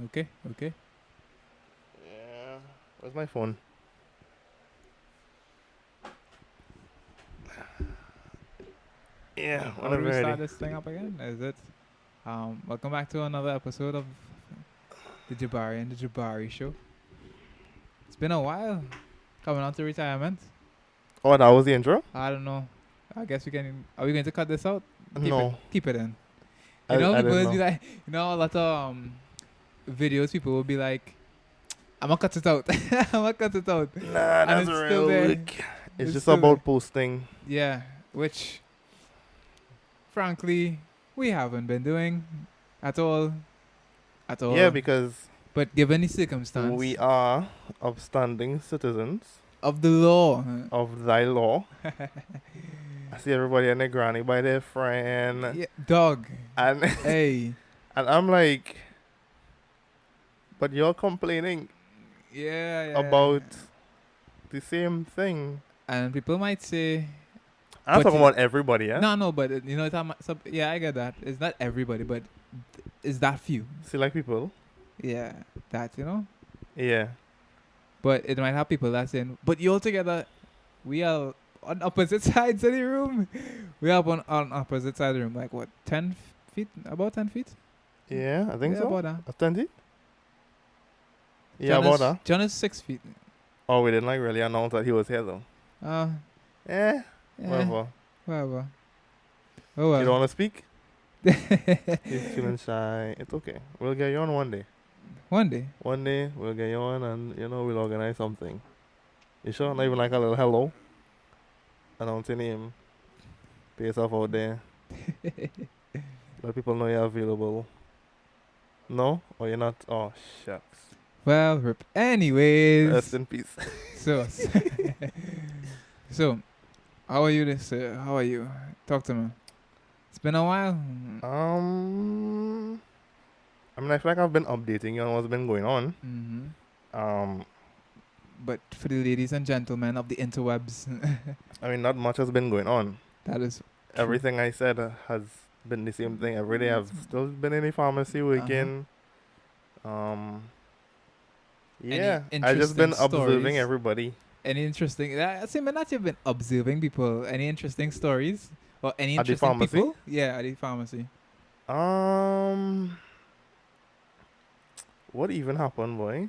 Okay, okay. Yeah. Where's my phone? Yeah, How do whenever we ready. start this thing up again? Is it? Welcome back to another episode of the Jabari and the Jabari Show. It's been a while coming on to retirement. Oh, that was the intro? I don't know. I guess we can. Are we going to cut this out? Keep it. No, Keep it in. I, You know, I people didn't will be know. like, a lot of videos. People will be like, "I'm gonna cut it out. I'm gonna cut it out," Nah, and that's it's still real there. weak. It's It's just still there. about posting. Yeah, which, frankly, we haven't been doing at all. At Yeah, all. because But given the we circumstance are upstanding citizens of the law, of thy law. I see everybody and their granny by their friend. yeah, dog, And hey, and I'm like, but you're complaining yeah, yeah. about the same thing. And people might say, I'm but talking about everybody, yeah? no, no, but it's yeah, I get that. It's not everybody, but it's that few. See, like people. Yeah, that. Yeah. But it might have people that saying, but you all together, we are on opposite sides of the room. We are on opposite side of the room, like what, 10 feet? About 10 feet? Yeah, I think Yeah, so. about that. Authentic? Yeah, about that. John is 6 feet. Oh, we didn't like really announce that he was here though. Uh, Eh, yeah, whatever. whatever. Oh You don't well. want to speak? He's feeling shy. It's okay. We'll get you on one day. One day. One day we'll get you on and we'll organize something. You sure? Not even like a little hello? Announce your name. Put yourself out there. Let people know you're available. No? Or you're not? Oh, shucks. Well, rip. Rest Anyways, in peace. so so how are you how are you? Talk to me. It's been a while. um, I mean, I feel like I've been updating you on what's been going on. Um, But for the ladies and gentlemen of the interwebs, I mean, not much has been going on. that is true. Everything I said has been the same thing every day. I've still been in the pharmacy working. Yeah, I just interesting been observing stories? everybody. Any interesting? I say, man, not you've been observing people. Any interesting stories or any At the interesting pharmacy? people? Yeah, at the pharmacy. Um, what even happened, boy?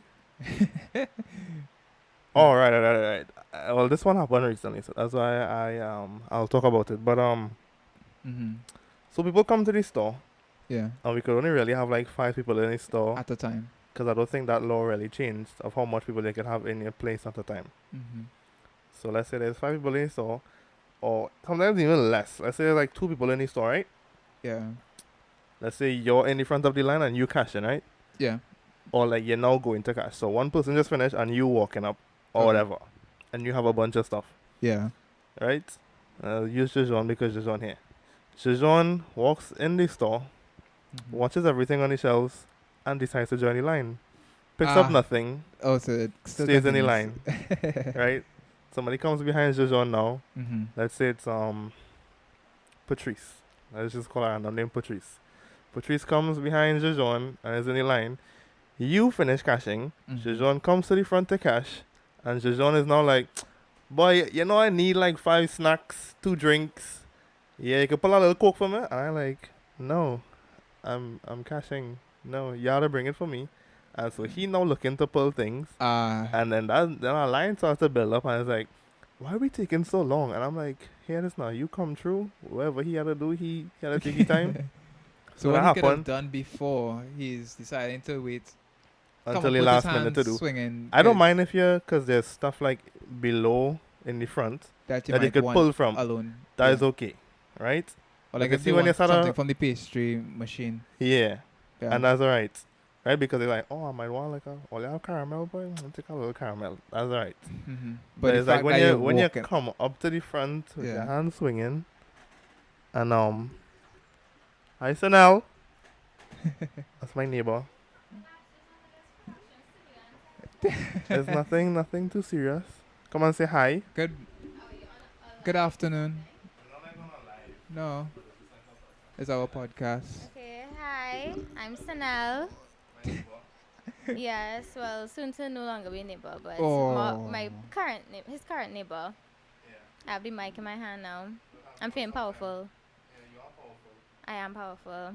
Oh, right. Well, this one happened recently, so that's why I'll talk about it. But Mm-hmm. so people come to the store, Yeah, and we could only really have like 5 people in the store, at the time. because I don't think that law really changed of how much people they can have in your place at a time. Mm-hmm. So let's say there's 5 people in the store, or sometimes even less. Let's say there's like 2 people in the store, right? Yeah, Let's say you're in the front of the line and you cashing, right? yeah. Or like you're now going to cash. So one person just finished and you walking up or Okay. whatever, and you have a bunch of stuff, Yeah. right? Use Jean because Jean here. Jean walks in the store, Mm-hmm. watches everything on the shelves, and decides to join the line. Picks up Ah. nothing, Oh, so it still stays in the continues. line, right? Somebody comes behind Jean now. Mm-hmm. Let's say it's Patrice. Let's just call her random name Patrice. Patrice comes behind Jean and is in the line. You finish cashing. Mm-hmm. Jean comes to the front to cash, and Jean is now like, boy, I need like 5 snacks, 2 drinks. Yeah, you can pull a little coke for me. And I'm like, no, I'm cashing. No, you gotta bring it for me. And so he now looking to pull things, and then our line starts to build up, and it's like, why are we taking so long? And I'm like, here this now, you come through. Whatever he had to do, he had to take his time. So So what that he could have happened done before, he's deciding to wait. Come until up the with his last minute to hands do. swinging. I don't 'cause mind if you, because there's stuff like below in the front that you that you might could want pull from. alone. That Yeah. is okay, right? Or like you if see they when you want start something from the pastry machine. Yeah, Yeah. and that's alright, right? Because they're like, oh, I might want like oh, you have caramel, boy. I'll take a little caramel. That's alright. Mm-hmm. But But the it's like fact that you're when you walking. come up to the front with your Yeah. hand swinging, and hi Sanel, that's my neighbor. There's nothing too serious. Come and say hi. Good afternoon. No, it's our podcast. Okay, hi, I'm Sanel. Yes, well, soon to no longer be neighbor, but Oh. my current his current neighbor. I have the mic in my hand now. I'm feeling powerful. I am powerful.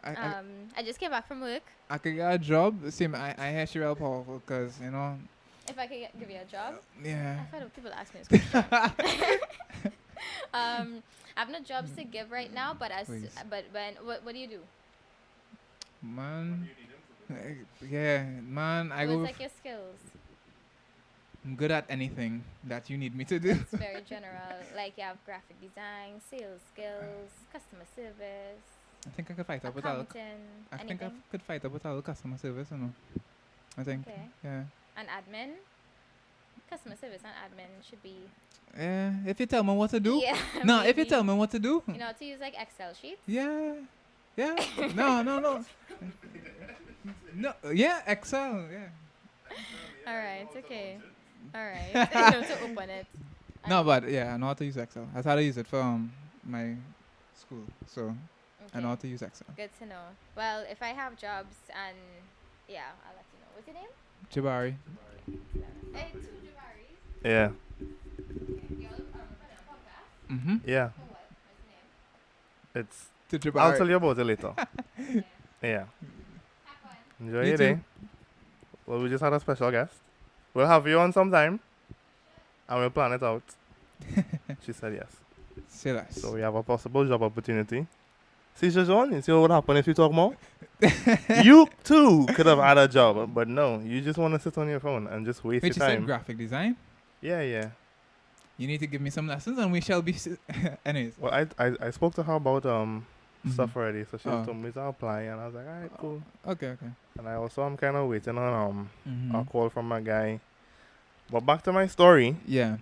I, I just came back from work. I could get a job. See, I hear she real powerful because, you know, If I could give you a job, yeah. I thought people ask me this question. I have no jobs to give right now, but Please. but when what do you do? Man. Yeah, man, I What's go. like your skills? I'm good at anything that you need me to do. It's very general. Like you have graphic design, sales skills, customer service, I think I could fight up with all. accounting, I think I anything. could fight up with all customer service, you know. I think. Okay. Yeah. And admin. Customer service and admin should be. Yeah. If you tell me what to do. Yeah. No, if you maybe. tall me what to do. You know how to use like Excel sheets. Yeah. Yeah. No. No. Yeah. Excel. Yeah. All right. Okay. All right. You know to open it. No, but yeah, I know how to use Excel. I thought I use it for my school, so I know how to use Excel. Good to know. Well, if I have jobs and yeah, I'll let you know. What's your name? Jabari. Hey, two Jabaris. Yeah. Okay. Y'all on a podcast? Mm-hmm. Yeah. For what? What's your name? It's. To Jabari. I'll tell you about it later. Okay. Yeah. Have fun. Enjoy You your too. day. Well, we just had a special guest. We'll have you on sometime, and we'll plan it out. She said yes. Say less. So we have a possible job opportunity. See, Jajon, you see what would happen if you talk more? You too could have had a job, but no, you just want to sit on your phone and just waste Which your you said time. graphic design. Yeah. You need to give me some lessons, and we shall be. Anyways. Well, I spoke to her about stuff already, so she Oh. told me to apply, and I was like, all right, cool. Okay. And I also am kind of waiting on Mm-hmm. a call from a guy. But back to my story. Yeah.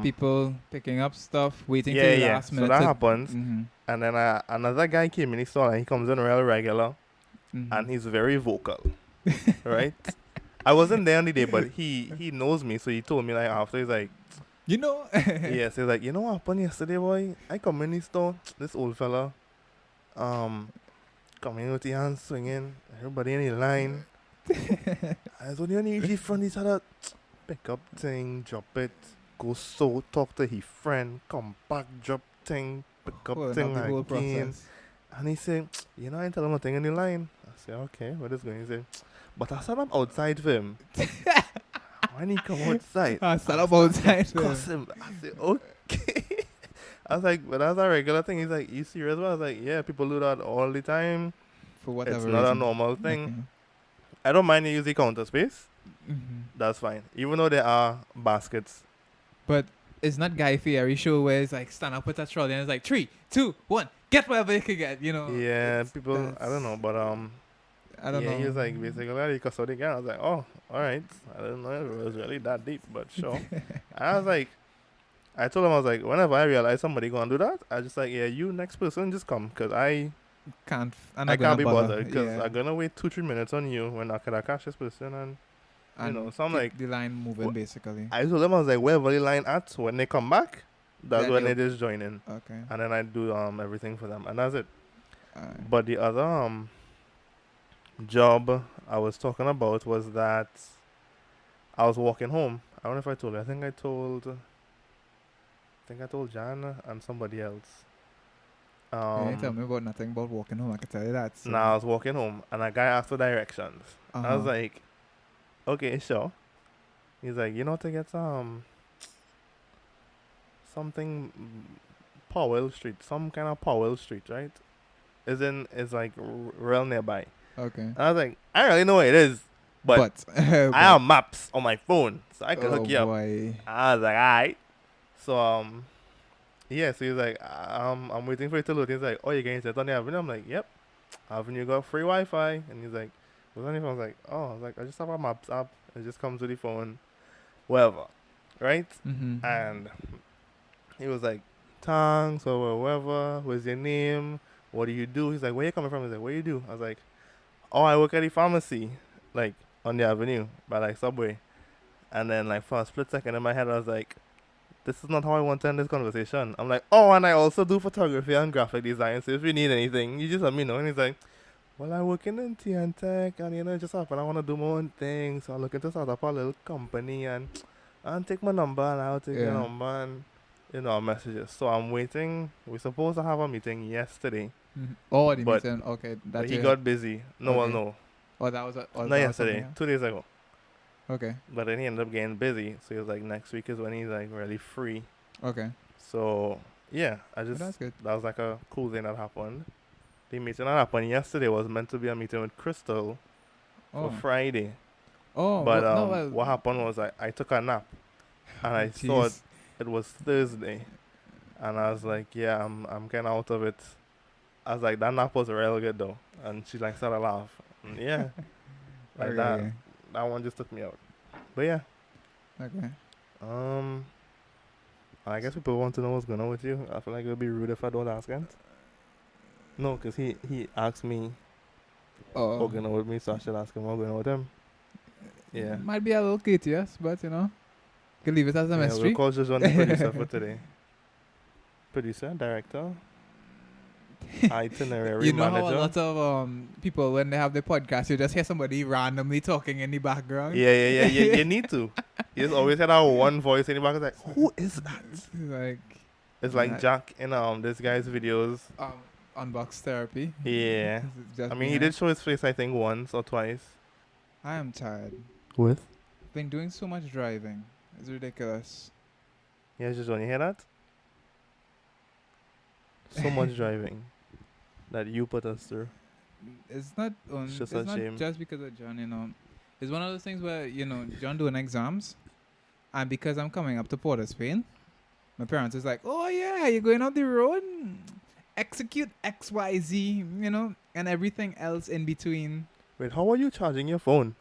People picking up stuff, waiting till the Yeah. last So minute. that to- happens, Mm-hmm. and then another guy came in the store, and he comes in real regular, Mm-hmm. and he's very vocal, right? I wasn't there on the day, but he knows me, so he told me like after, he's like, You know. yes, he's like, you know what happened yesterday, boy? I come in the store, this old fella, coming with the hands swinging, everybody in the line. I was only on the front, each other, pick up thing, drop it, go so talk to his friend, come back, drop thing, pick up Well, thing not the whole again. process. And he said, you know, I ain't tell him nothing in the line. I said, okay, what is going? He said, but I said I'm outside for him. When he come outside, I stand up outside. cuss him. I said, okay. I was like, but that's a regular thing. He's like, you serious? I was like, yeah, people do that all the time. For whatever It's reason. not a normal thing. Okay. I don't mind you use the counter space. Mm-hmm. That's fine. Even though there are baskets. But it's not Guy Fieri show where it's like stand up with a trolley and it's like 3, 2, 1, get whatever you can get. You know. Yeah, It's- people, I don't know, but I don't know. He was like, basically, he cussed out again. I was like, oh, all right. I didn't know it was really that deep, but sure. I was like, I told him, I was like, whenever I realize somebody gonna do that, I just like, yeah, you next person, just come, cause I can't. I'm I not gonna can't be bother. bothered, cause Yeah. I'm gonna wait 2-3 minutes on you when I could have catch this person, and And know, so I'm keep like, the line moving what- basically. I told them I was like, wherever the line at, when they come back, that's Then when you- they just join in, Okay. and then I do everything for them, and that's it. Alright. But the other job I was talking about was that I was walking home. I don't know if I told you. I think I told Jan and somebody else. You ain't tell me about nothing about walking home. I can tell you that. So. Nah, I was walking home and a guy asked for directions. I was Uh-huh. like, okay, sure. He's like, you know, to get something Powell Street, some kind of Powell Street, right? Is like real nearby. Okay. And I was like, I don't really know what it is, but I have maps on my phone, so I can hook you up. Boy. I was like, alright. So yeah, so he's like, I'm waiting for you to load. He's like, oh, you're getting set on the avenue? I'm like, yep. Avenue got free Wi-Fi. And he's like, what's on your phone? I was like, oh, I was like, I just have a maps app. It just comes with the phone, whatever, right? Mm-hmm. And he was like, thanks or whatever. What's your name? What do you do? He's like, where you coming from? He's like, what do you do? I was like, oh, I work at the pharmacy, like on the avenue by like Subway. And then like for a split second in my head, I was like, this is not how I want to end this conversation. I'm like, oh, and I also do photography and graphic design. So if you need anything, you just let me know. And he's like, Well, I work in tea and tech, and you know, just happen I want to do my own thing, so I'm looking to start up a little company, and take my number, and I'll take your Yeah. number, and messages. So I'm waiting. We're supposed to have a meeting yesterday, Mhm. Oh, the but meeting. Okay, but that's he it. got busy. No, well, Okay. no, Oh, that was a, oh, not that was something yesterday. else. 2 days ago. Okay. But then he ended up getting busy, so he was like, next week is when he's like really free. Okay. So yeah, Well, that's good. that was like a cool thing that happened. The meeting that happened yesterday was meant to be a meeting with Crystal for Oh. Friday. Oh. But Well, no. Well. what happened was I took a nap, and I saw Jeez. it was Thursday, and I was like, yeah, I'm kind of out of it. I was like, that nap was real good though, and she like started laugh. And yeah, like Okay. that one just took me out. But yeah, Okay. I guess people want to know what's going on with you. I feel like it would be rude if I don't ask him. No, cause he asked me Oh. what's going on with me, so I should ask him what's going on with him. Yeah. Might be a little courteous, but you know, can leave it as a Yeah, mystery. we'll call Jojon the producer for today. Producer, director, itinerary You know manager. how a lot of people when they have their podcast, you just hear somebody randomly talking in the background. Yeah. You need to. You just always hear that one voice in the back. It's like, who is that? Like It's like That- Jack in this guy's videos. unbox therapy. Yeah. Just I mean, he being did show his face, I think, once or twice. I am tired. With? Been doing so much driving. It's ridiculous. Yeah, Jojon, you hear that? So much driving that you put us through. It's not It's just it's a not shame. just because of John, you know. It's one of those things where, you know, John doing exams, and because I'm coming up to Port of Spain, my parents is like, oh yeah, you're going out the road, execute XYZ, you know, and everything else in between. Wait, how are you charging your phone?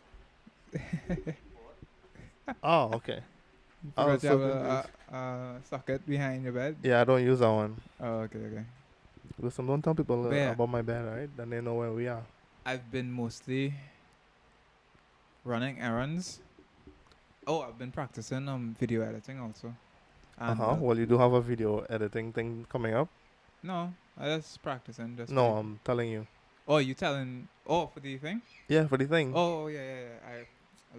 Oh, okay. I Forgot was you so have confused. a socket behind your bed. Yeah, I don't use that one. Oh, okay. Listen, don't tell people But yeah. about my bed, right? Then they know where we are. I've been mostly running errands. Oh, I've been practicing video editing also. And, Well, you do have a video editing thing coming up. No, I just practicing. Just No, for the- I'm telling you. Oh, you telling? Oh, for the thing? Yeah, for the thing. Oh, yeah. I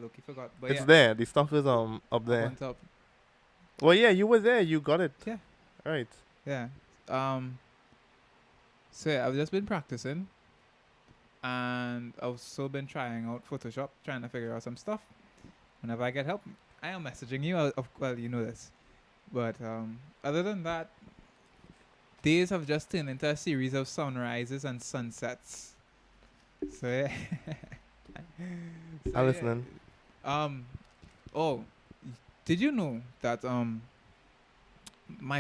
look-y forgot. But It's yeah, there. The stuff is up up there. on top. Well, yeah, you were there. You got it. Yeah. Right. Yeah. So yeah, I've just been practicing, and I've also been trying out Photoshop, trying to figure out some stuff. Whenever I get help, I am messaging you. Well, you know this. But other than that, days have just turned into a series of sunrises and sunsets. So yeah. I'm listening. Oh, did you know that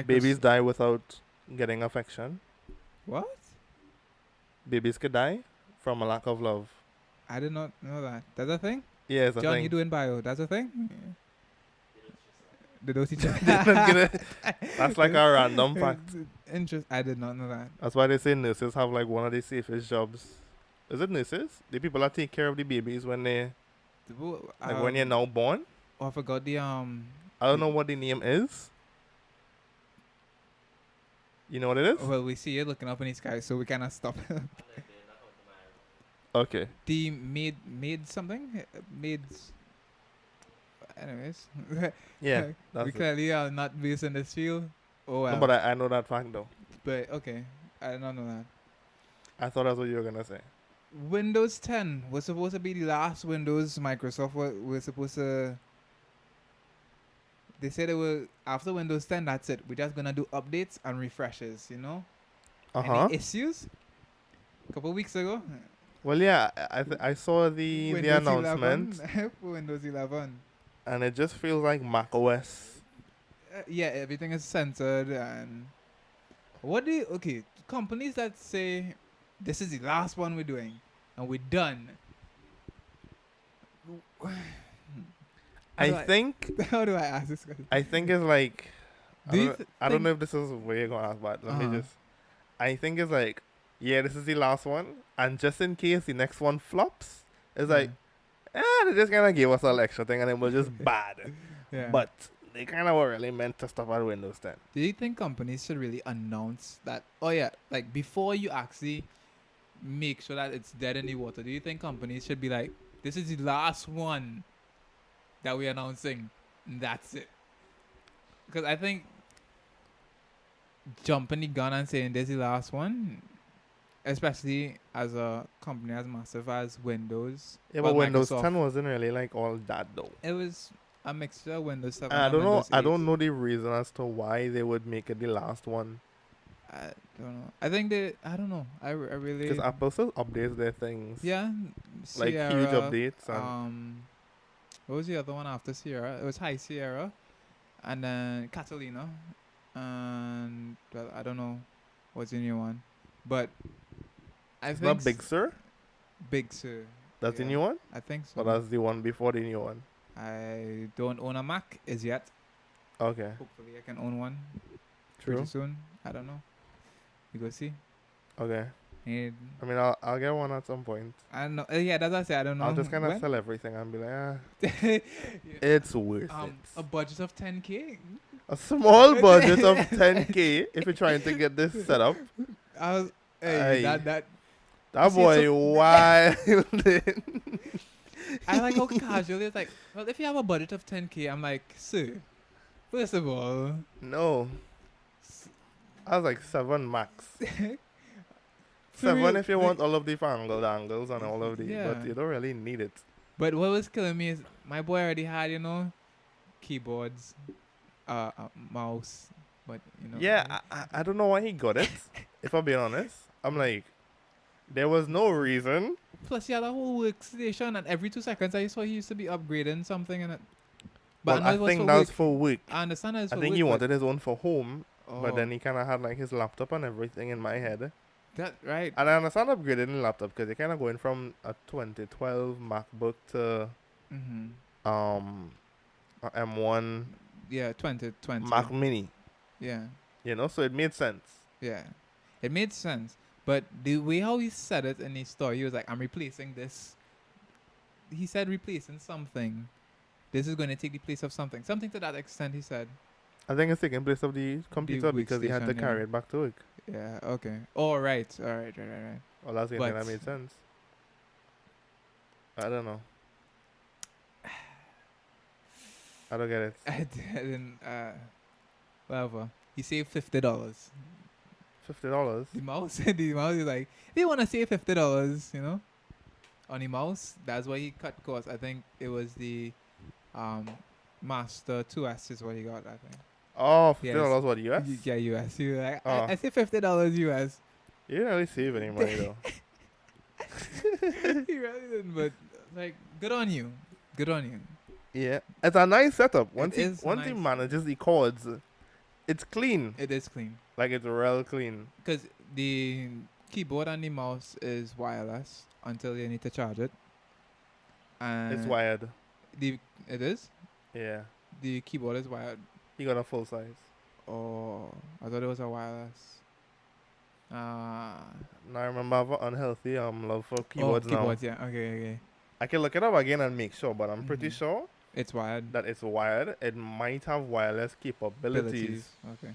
Babies die without getting affection. What? Babies could die from a lack of love. I did not know that. That's a thing? Yeah, it's a John, thing. you doing bio? That's a thing? They don't teach you. That's like a random fact. I did not know that. That's why they say nurses have like one of the safest jobs. Is it nurses? The people that take care of the babies when they when you're now born. Oh, I forgot the I don't know what the name is. You know what it is? Well, we see you looking up in the sky, so we cannot stop. Okay. The maid something maids. Anyways, Yeah, we that's it. clearly are not based in this field. Oh well. No, but I know that fact though. But okay, I did not know that. I thought that's what you were gonna say. Windows 10 was supposed to be the last Windows Microsoft were supposed to. They said they were after Windows 10. That's it. We're just gonna do updates and refreshes. You know. Any issues? A couple weeks ago. Well, yeah, I saw the announcement, 11, for Windows 11. and it just feels like Mac OS. Yeah, everything is censored and. What do you, okay? Companies that say this is the last one we're doing and we're done. I think How do I ask this question? I think it's like Do you I don't know if this is where you're gonna ask, but let me just. I think it's like, yeah, this is the last one, and just in case the next one flops, it's like, they just kind of gave us an extra thing, and it was just bad. Yeah. But they kind of were really meant to stop at Windows 10. Do you think companies should really announce that? Oh yeah, like before you actually make sure that it's dead in the water? Do you think companies should be like, this is the last one that we're announcing, and that's it? Because I think jumping the gun and saying this is the last one, especially as a company as massive as Windows. Yeah, well, but Windows Microsoft, 10 wasn't really like all that though. it was a mixture of Windows 7 I and don't know. Windows 8. I don't know the reason as to why they would make it the last one. I don't know. I think they. I don't know. I really. Because Apple still updates their things. Yeah. Like Sierra, huge updates. And what was the other one after Sierra? It was High Sierra, and then Catalina, and well, I don't know what's the new one, but I it's think not Big Sur. Big Sur. That's the yeah. new one. I think so. But that's the one before the new one. I don't own a Mac as yet. Okay. Hopefully, I can own one True. pretty soon. I don't know. We go see. Okay. And I mean, I'll get one at some point. I don't know. Yeah, that's what I say. I don't know. I'll just kind of when. sell everything and be like, Yeah. it's worth A it. budget of 10K. A small budget of 10K if you're trying to get this set up. I was, hey, Aye. that. That See, boy so- wild. I like how casual it's like. Well, if you have a budget of 10K, I'm like, sir. First of all, No. I was like 7 max. for 7 real, if you like- want all of the fangled angles and all of the, Yeah. but you don't really need it. But what was killing me is my boy already had, keyboards, mouse, but Yeah, I don't know why he got it. If I'm being honest, I'm like, there was no reason. Plus, he had a whole workstation, and every 2 seconds I saw he used to be upgrading something, and But know I it was think for that was work. for work. I understand that it's I for think work, he but- wanted his own for home, but Oh, then he kind of had like his laptop and everything in my head. that right. And I understand upgrading the laptop because you're kind of going from a 2012 MacBook to Mm-hmm. a M1 Yeah, 2020. Mac Mini. Yeah, So it made sense. yeah, it made sense. But the way how he said it in his story, he was like, "I'm replacing this." He said replacing something. This is going to take the place of something. Something to that extent, he said. I think it's taking place of the computer because he had to workstation, carry yeah. it back to work. Yeah. Okay. All right. All right. Right. Well, that's the only thing that But- made sense. I don't know. I don't get it. I didn't. Whatever. He saved $50. $50. The mouse. The mouse is like, if you want to save $50, on the mouse, that's why he cut costs. I think it was the Master 2S is what he got. I think. Oh, $50 Yes. what, US? Yeah, US. You like, Oh. I say $50 US. You didn't really save any money though. He really didn't, but like, good on you. Good on you. Yeah. It's a nice setup. Once he is once he nice. manages the chords, it's clean. It is clean. Like it's real clean. Because the keyboard and the mouse is wireless until you need to charge it. And It's wired. It is? Yeah. The keyboard is wired. He got a full size. Oh, I thought it was a wireless. Now I remember I have an unhealthy love for keyboards now. Keyboards, yeah. Okay. I can look it up again and make sure, but I'm pretty Mhm. sure It's wired. that it's wired. It might have wireless capabilities, Abilities. Okay.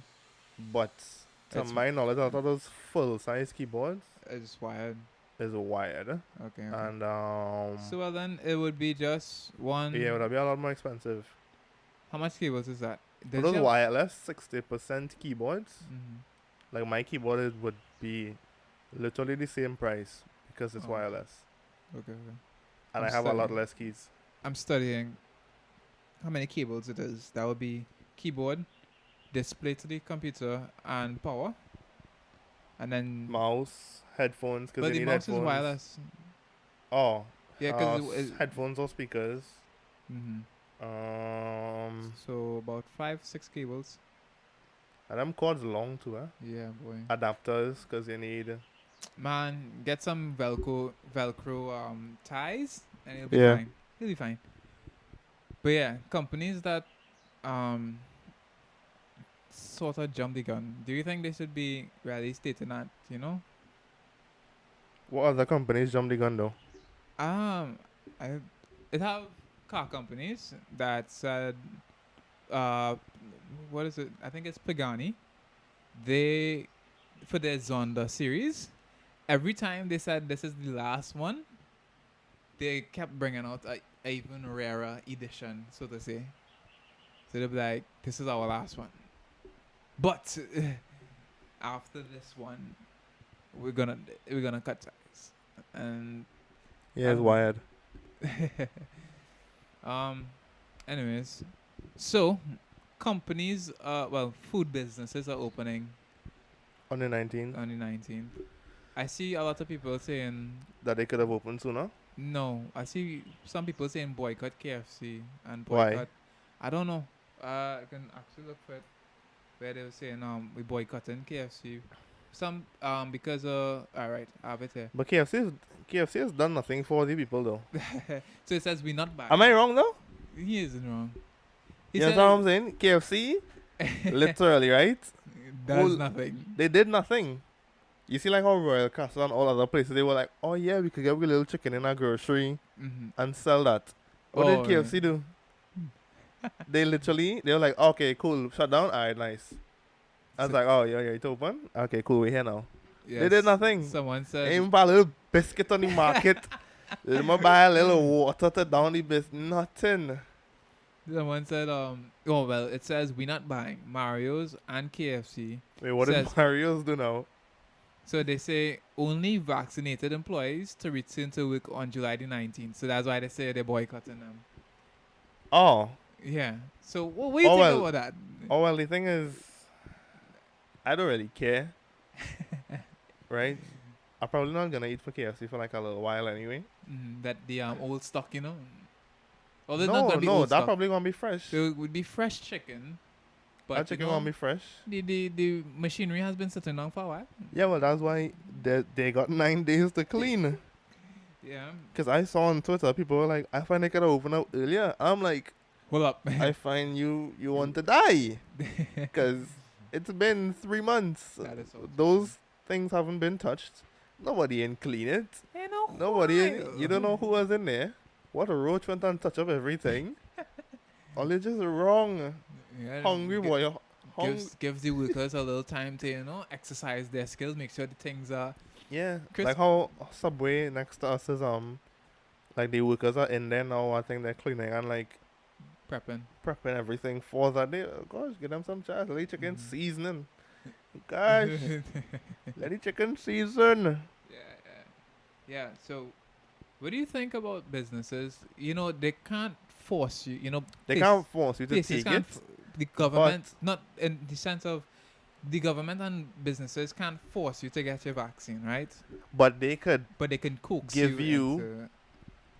but to It's- my knowledge, I thought those full size keyboards It's wired. is wired. Okay. And So well then it would be just one. yeah, it would be a lot more expensive. How much cables is that? For those wireless 60% keyboards, Mhm. like my keyboard would be literally the same price because it's Oh. wireless. Okay. And I'm I have a lot studying. less keys. I'm studying how many cables it is. That would be keyboard, display to the computer, and power. And then. Mouse, headphones, because But you the need mouse headphones. is wireless. Oh, Yeah, because headphones or speakers. Mhm. And So about 5-6 cables. them cords long too, Yeah, boy. Adapters, because you need. Man, get some Velcro ties, and it'll be Yeah. fine. It'll be fine. But yeah, companies that sort of jump the gun. Do you think they should be really stating that? What other companies jump the gun though? It have car companies that said, what is it? I think it's Pagani. They, for their Zonda series, every time they said this is the last one, they kept bringing out a even rarer edition, so to say. So they'll be like, this is our last one. But after this one, we're gonna cut ties. And Yeah, it's wired. um anyways, so companies food businesses are opening On the 19th, on the 19th. I see a lot of people saying that they could have opened sooner. no. I see some people saying boycott KFC and Why? boycott. I don't know. I can actually look for it where they were saying we boycotting KFC. Some because all right, I have it here. But KFC has done nothing for the people though. So it says we not buying. Am I wrong though? He isn't wrong. He You know what I'm saying? KFC, literally, right? does Well, nothing. They did nothing. You see, like how Royal Castle and all other places, they were like, oh yeah, we could get a little chicken in our grocery Mm-hmm. and sell that. What Oh, did KFC do? They were like, okay, cool, shut down. All right, nice. I was So- like, oh yeah, it's open. Okay, cool, we're here now. They Yes. did nothing. Someone said They even buy a little biscuit on the market. They might buy a little water to down the biscuit. Nothing. Someone said, it says we're not buying Mario's and KFC. Wait, what did Says- Mario's do now? So they say only vaccinated employees to return to work on July the 19th. So that's why they say they're boycotting them. Oh. Yeah. So what do you Oh, think well. about that? Oh, well, the thing is, I don't really care. Right? I'm probably not going to eat for KFC for like a little while anyway. That the old stock, you know? Well, it's not No, gonna be no, old that stock. probably going to be fresh. So it would be fresh chicken. But That you chicken know, going to be fresh. the machinery has been sitting down for a while. Yeah, well, that's why they got 9 days to clean. Yeah. Because I saw on Twitter, people were like, I find they could have opened up earlier. I'm like, Hold up. I find you want to die. Because it's been 3 months. That is so Those things haven't been touched. Nobody ain't clean it. Ain't no Nobody, while. you don't know who was in there. What a roach went and touch up everything. All it's just wrong. Yeah, Hungry boy. gives the workers a little time to exercise their skills, make sure the things are Yeah. Crisp. Like how Subway next to us is like the workers are in there now. I think they're cleaning and like prepping. prepping everything for that day. Oh, gosh, give them some chance. Let the chicken Mhm. seasoning. Gosh, let the chicken season. Yeah. So, what do you think about businesses? They can't force you. They place- can't force you to places take it. the government, not in the sense of the government and businesses can't force you to get your vaccine, right? But they could But they can coax Give you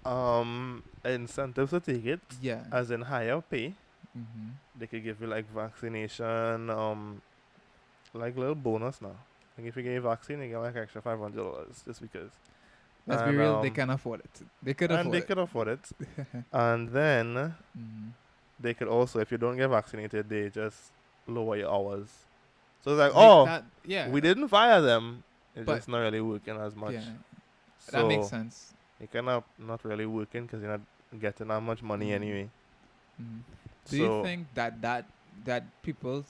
into- incentives to take it, yeah. as in higher pay. Mm-hmm. They could give you like vaccination, like little bonus now. Like if you get a vaccine, you get like extra $500 just because. Let's be And, real, they can afford it. They could and afford they it. could afford it. And then Mhm. they could also, if you don't get vaccinated, they just lower your hours. So it's like, Make that- we didn't fire them. It's But- just not really working as much. Yeah, So that makes sense. you cannot not really working because you're not getting that much money Mhm. anyway. Mhm. Do So you think that people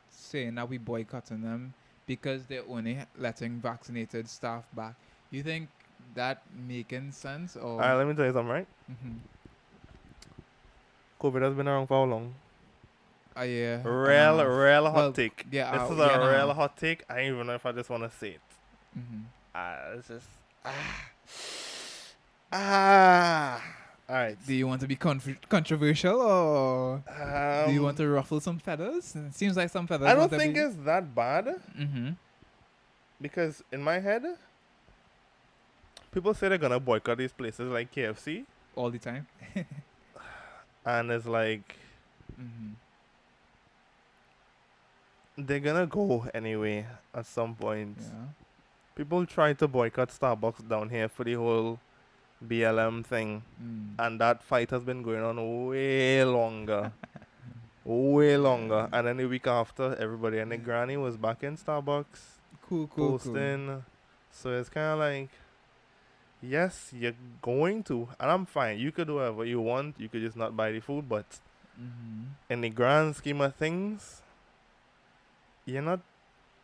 saying that we boycotting them because they're only letting vaccinated staff back? You think that making sense or? alright, let me tell you something, right? Mhm. COVID has been around for how long? A year. Real hot Well, take. yeah, This is year and a a real half. hot take. I don't even know if I just want to say it. Mhm. It's just Alright. Do you want to be controversial or do you want to Um, ruffle some feathers? It seems like some feathers. I don't think it's that bad Mm-hmm. because in my head, people say they're gonna boycott these places like KFC, All the time. and it's like Mm-hmm. they're gonna go anyway at some point. Yeah. People try to boycott Starbucks down here for the whole BLM thing, Mm. and that fight has been going on way longer. Way longer. And then the week after, everybody and the granny was back in Starbucks Cool. posting. So it's kind of like, yes, you're going to, and I'm fine. You could do whatever you want. You could just not buy the food, but Mm-hmm. in the grand scheme of things, you're not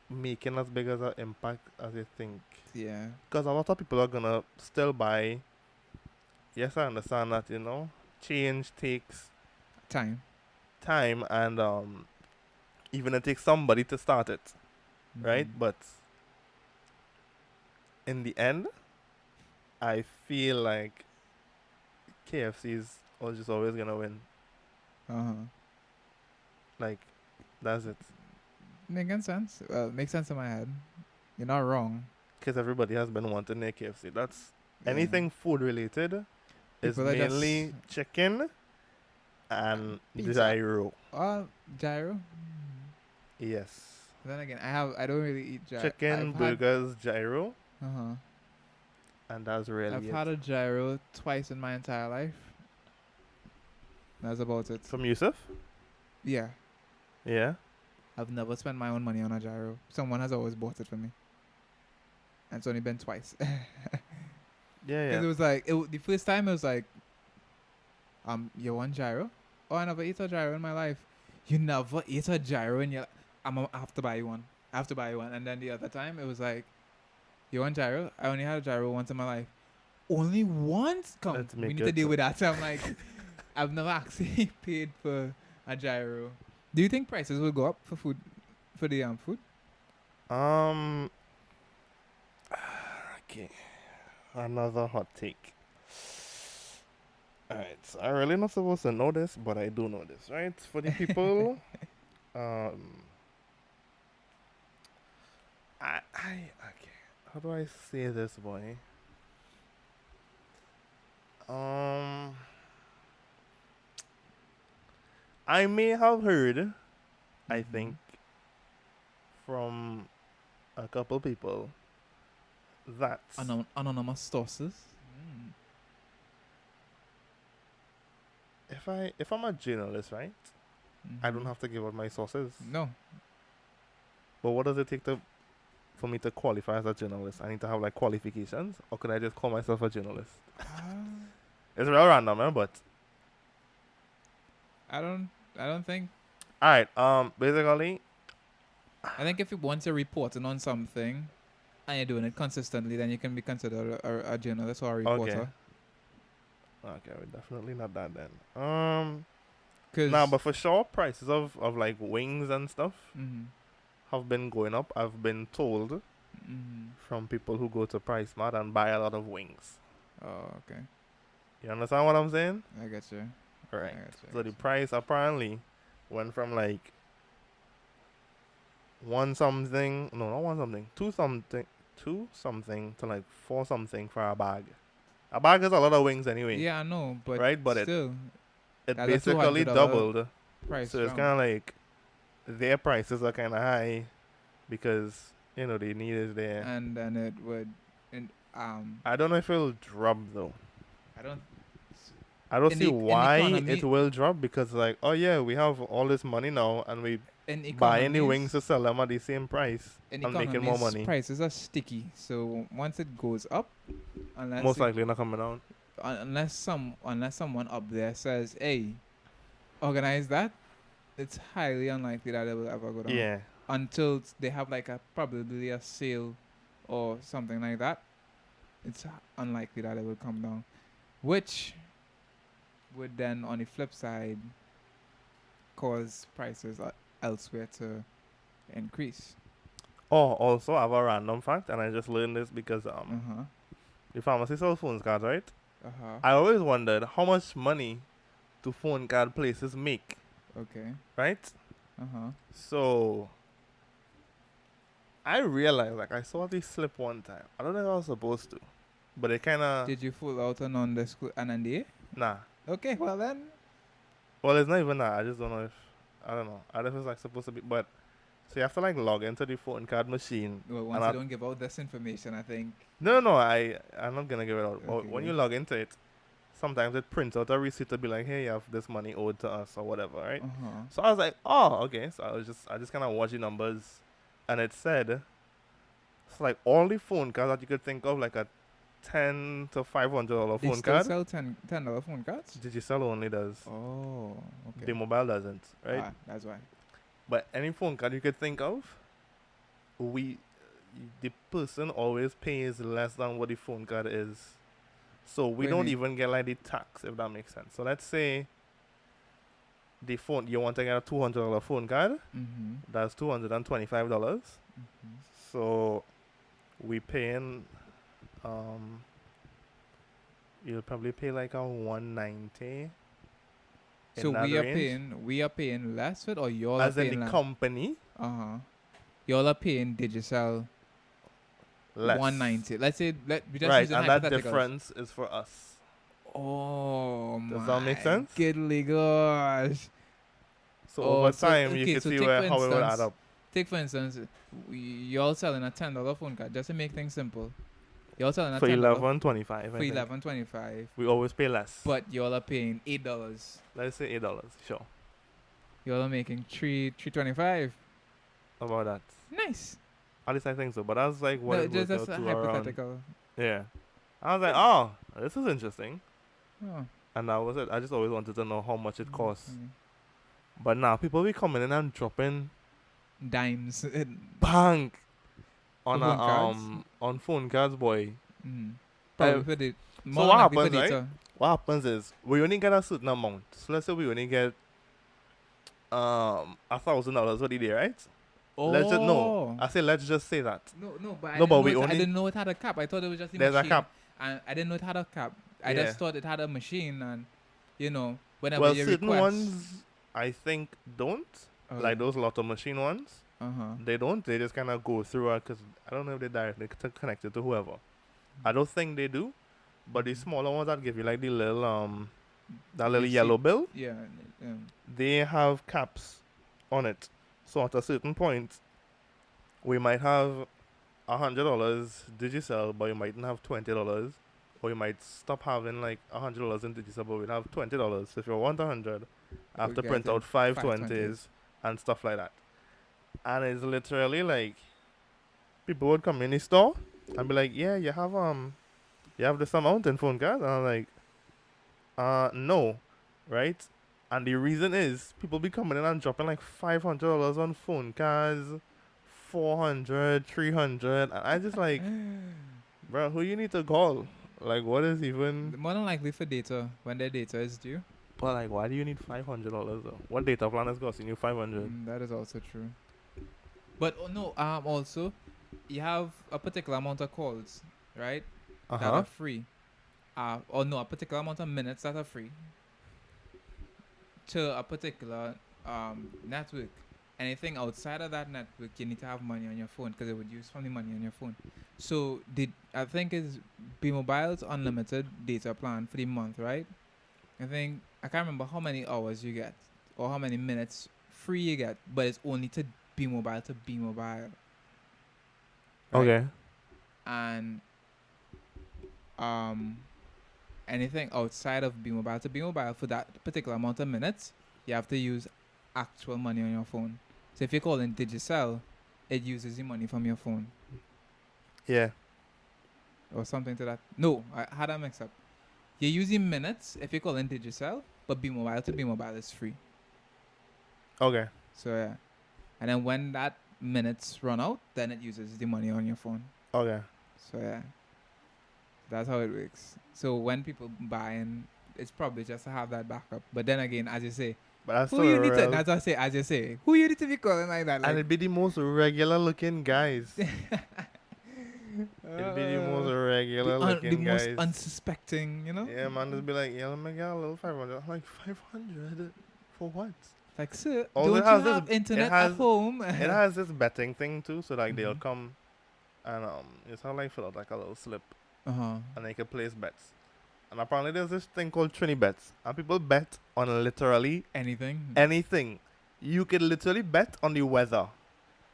making as big as an impact as you think. Yeah. Because a lot of people are gonna still buy. Yes, I understand that, change takes Time. time, and even it takes somebody to start it, right? Mhm. But in the end, I feel like KFC's just always gonna win. Uh-huh. Like, that's it. Making sense. Well, makes sense in my head. You're not wrong. Because everybody has been wanting their KFC. That's Yeah. anything food related is People are just mainly chicken and pizza. gyro. Gyro. Yes. Then again, I don't really eat gyro. Chicken, burgers, gyro, Uh-huh. and that's really I've it. had a gyro twice in my entire life. That's about it. From Yusuf? Yeah. Yeah. I've never spent my own money on a gyro. Someone has always bought it for me. And it's only been twice. Yeah, Because yeah. it was like, the first time it was like, you want gyro? Oh, I never ate a gyro in my life. You never ate a gyro and I have to buy you one. I have to buy you one. And then the other time it was like, you want gyro? I only had a gyro once in my life. Only once? Come, Let's we make need to it. deal with that. So I'm like, I've never actually paid for a gyro. Do you think prices will go up for food, for the food? Okay. Another hot take. Alright, so I'm really not supposed to know this, but I do know this, right? For the people, okay. How do I say this, boy? I may have heard, I Mhm. think, from a couple people that Anonymous sources. if I'm a journalist, right, I don't Mhm. have to give out my sources. No. But what does it take for me to qualify as a journalist? I need to have like qualifications, or can I just call myself a journalist? It's real random, but I don't think. all right. Basically, I think if you once you're reporting on something and you're doing it consistently, then you can be considered a journalist or a reporter. Okay, we're definitely not that then. Cause Nah, but for sure, prices of like wings and stuff mhm, have been going up. I've been told mhm. from people who go to Price Mart and buy a lot of wings. Oh, okay. You understand what I'm saying? I get you. Right. I got you. So the price apparently went from like two something to like four something for a bag. A bag is a lot of wings anyway, Yeah, I know, but right? But still, it that's a basically $200 doubled. price. So it's jump. kind of like their prices are kind of high because the need is there. And then it would, and I don't know if it'll drop though. I don't. I don't In see the- in the why economy- it will drop because like, oh yeah, we have all this money now and we In buy any economies- wings to sell them at the same price in and making more economies, money. prices are sticky. So once it goes up, unless Most it- likely not coming down. unless someone up there says, "Hey, organize that," it's highly unlikely that it will ever go down. Yeah. Until they have like probably a sale or something like that, it's unlikely that it will come down. Which would then, on the flip side, cause prices elsewhere to increase. Oh, also I have a random fact, and I just learned this because the pharmacy sells phone cards, right? I always wondered how much money do phone card places make, Okay. right? So I realized, like, I saw this slip one time. I don't know if I was supposed to, but it kind of Did you fill out an NDA? nah. Okay, well then. Well, it's not even that. I just don't know if I don't know. I don't know if it's like supposed to be, but so you have to like log into the phone card machine. Well, once you don't give out this information, I think. No. I'm not gonna give it out. Okay, When good. you log into it, sometimes it prints out a receipt to be like, hey, you have this money owed to us or whatever, right? So I was like, oh, okay. So I just kind of watched the numbers, and it said, it's like all the phone cards that you could think of, like a $10 to $500 They phone still card. sell $10 phone cards? Digicel only does. Oh, okay. The mobile doesn't, right? That's why. But any phone card you could think of, the person always pays less than what the phone card is. So we What do you don't mean? even get like the tax, if that makes sense. So let's say the phone you want to get a $200 phone card, Mm-hmm. that's $225. Mm-hmm. So we paying you'll probably pay like a 190 So in that range. we are paying less for it, or y'all are As in the paying less? company, Y'all are paying Digicel less. 190. Let's say we just Right, using and that hypotheticals. difference is for us. Oh Does my that make sense? goodly gosh. So Oh, over so time, you okay, can so see take where for how it would add instance, up. y'all selling a $10 phone card just to make things simple. Y'all selling a For $10 $11.25, I for think. $11.25, We always pay less. but y'all are paying $8. Let's say $8, sure. Y'all are making $3.25. About that. Nice. At least I think so. But that's like what No, it just works that's out a to around. hypothetical. Yeah. I was like, oh, this is interesting. Oh. And that was it. I just always wanted to know how much it costs. Mm. But now people be coming in and dropping Dimes. bank on For phone cards? on phone cards, boy. Probably Uh, for the so more what likely for happens, right? data. What happens is we only get a certain amount. So let's say we only get $1,000 for the day, right? Oh. Let's just no. I say let's just say that. No, but No, but we I only didn't know it had a cap. I thought it was just a there's machine. a cap. And I didn't know it had a cap. I Yeah. just thought it had a machine, and whenever Well, you certain request. ones I think don't. Like those lotto machine ones. They don't. They just kind of go through it because I don't know if they directly connected to whoever. I don't think they do. But the smaller ones that give you like the little that little yellow bill, Yeah. they have caps on it. So at a certain point, we might have $100 Digicel, but you mightn't have $20, or you might stop having like $100 in Digicel, but we'll have $20. So if you want 100, I have to We print get out five 520s and stuff like that. And it's literally like people would come in the store and be like, "Yeah, you have this amount in phone card," and I'm like, no, right? And the reason is people be coming in and dropping like $500 on phone cards, 400, 300, and I just like, bro, who you need to call? Like, what is even? More than likely for data when their data is due. But like, why do you need $500 though? What data plan is costing you 500? That is also true. But no, also, you have a particular amount of calls, right? That are free. Or no, a particular amount of minutes that are free to a particular network. Anything outside of that network, you need to have money on your phone because it would use only money on your phone. So I think it's B-Mobile's unlimited data plan for the month, right? I can't remember how many hours you get or how many minutes free you get, but it's only to B-Mobile to B-Mobile. Right? Okay. And anything outside of B-Mobile to B-Mobile for that particular amount of minutes, you have to use actual money on your phone. So if you're calling Digicel, it uses the money from your phone. Yeah. Or something to that. No, I had that mix up. You're using minutes if you're calling Digicel, but B-Mobile to B-Mobile is free. Okay. So yeah. And then when that minutes run out, then it uses the money on your phone. Okay. So yeah. That's how it works. So when people buying, it's probably just to have that backup. But then again, as you say, But that's who still you need to? real. That's what I say. As you say, who you need to be calling like that? And Like, it'd be the most regular looking guys. It'd be the most regular looking the most guys. unsuspecting, Yeah, man, just be like, yeah, let me get a little 500. I'm like, 500 for what? Like, sir, Also, don't it you has have this- internet it has- at home? It has this betting thing too, so like they'll Mhm. come and it's how like fill out like a little slip Uh-huh. and they can place bets. And apparently there's this thing called Trini bets, and people bet on literally Anything? anything. You can literally bet on the weather.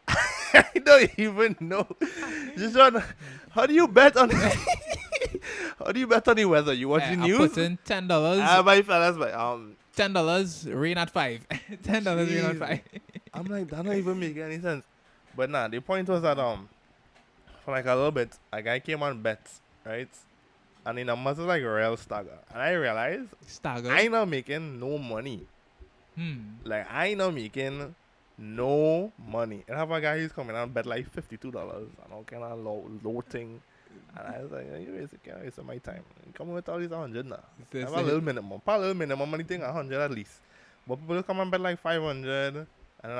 I don't even know. Just how do you bet on? How do you bet on the weather? You watch the I news? put in $10. My fellas, but $10 rain at 5. $10 rain at Jeez. 5. I'm like, that don't even make any sense. But nah, the point was that for like a little bit, a guy came on bets, right? And the numbers was like real stagger. And I realized Stagger. I not making no money. Hmm. Like I not making No money. And have a guy who's coming and bet like $52 and all kind of low thing. And I was like, you basically wasting my time. Come with all these 100 now. They Have a say- little minimum. Put a little minimum money thing, 100 at least. But people will come and bet like 500. And then a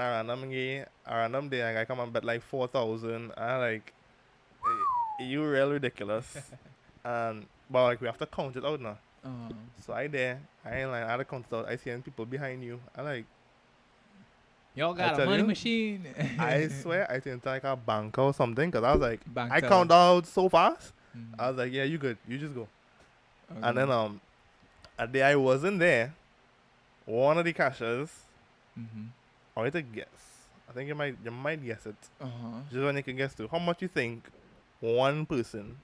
random day, a guy come and bet like 4,000. And I'm like, you real ridiculous. And but like we have to count it out now. So I ain't like I had to count it out. I see people behind you. I like Y'all got a tell money you, machine. I swear I think it's like a banker or something. Cause I was like Bank I teller. count out so fast. Mhm. I was like, yeah, you good. You just go. Okay. And then a day I wasn't there, one of the cashiers, Mhm. I want to guess. I think you might guess it. Uh-huh. Just when you can guess to how much you think one person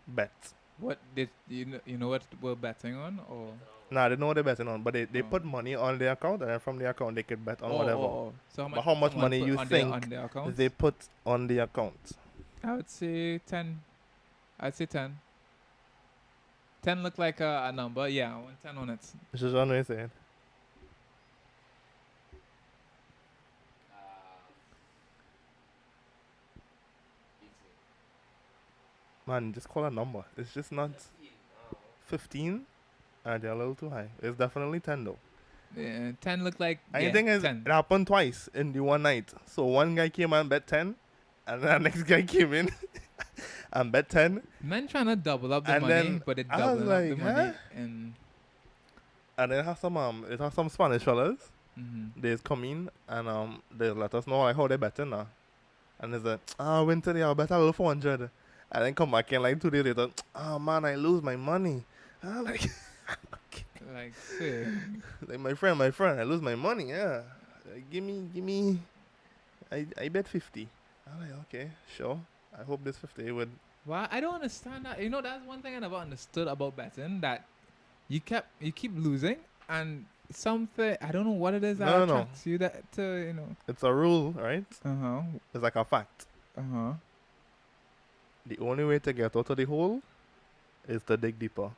bet. What did you know what we're betting on or Nah, they know what they're betting on, but they Oh. put money on their account, and then from the account they could bet on whatever. So But how much someone money put you on think on their accounts? they put on the account? I would say 10. I'd say 10. 10 look like a number. Yeah, I want 10 on it. This is what I'm saying. Man, just call a number. It's just not 15. They're a little too high. It's definitely 10 though. Yeah, 10 look like And yeah, the thing is, 10. it happened twice in the one night. So one guy came and bet 10, and then the next guy came in and bet 10. Men trying to double up the And money, then but it I was doubling up the like, money huh? and And then it has some Spanish fellas. mhm. They come in and they let us know like how they betting now. And they say, win today, I'll bet a little 400. And then come back in like 2 days later, man, I lose my money. Like, like say, like my friend, I lose my money, yeah. Give me, I bet 50. I'm like, okay, sure. I hope this 50 would. well, I don't understand that. You know, that's one thing I never understood about betting, that you keep losing, and something I don't know what it is that No. attracts you that to It's a rule, right? Uh-huh. It's like a fact. Uh-huh. The only way to get out of the hole is to dig deeper.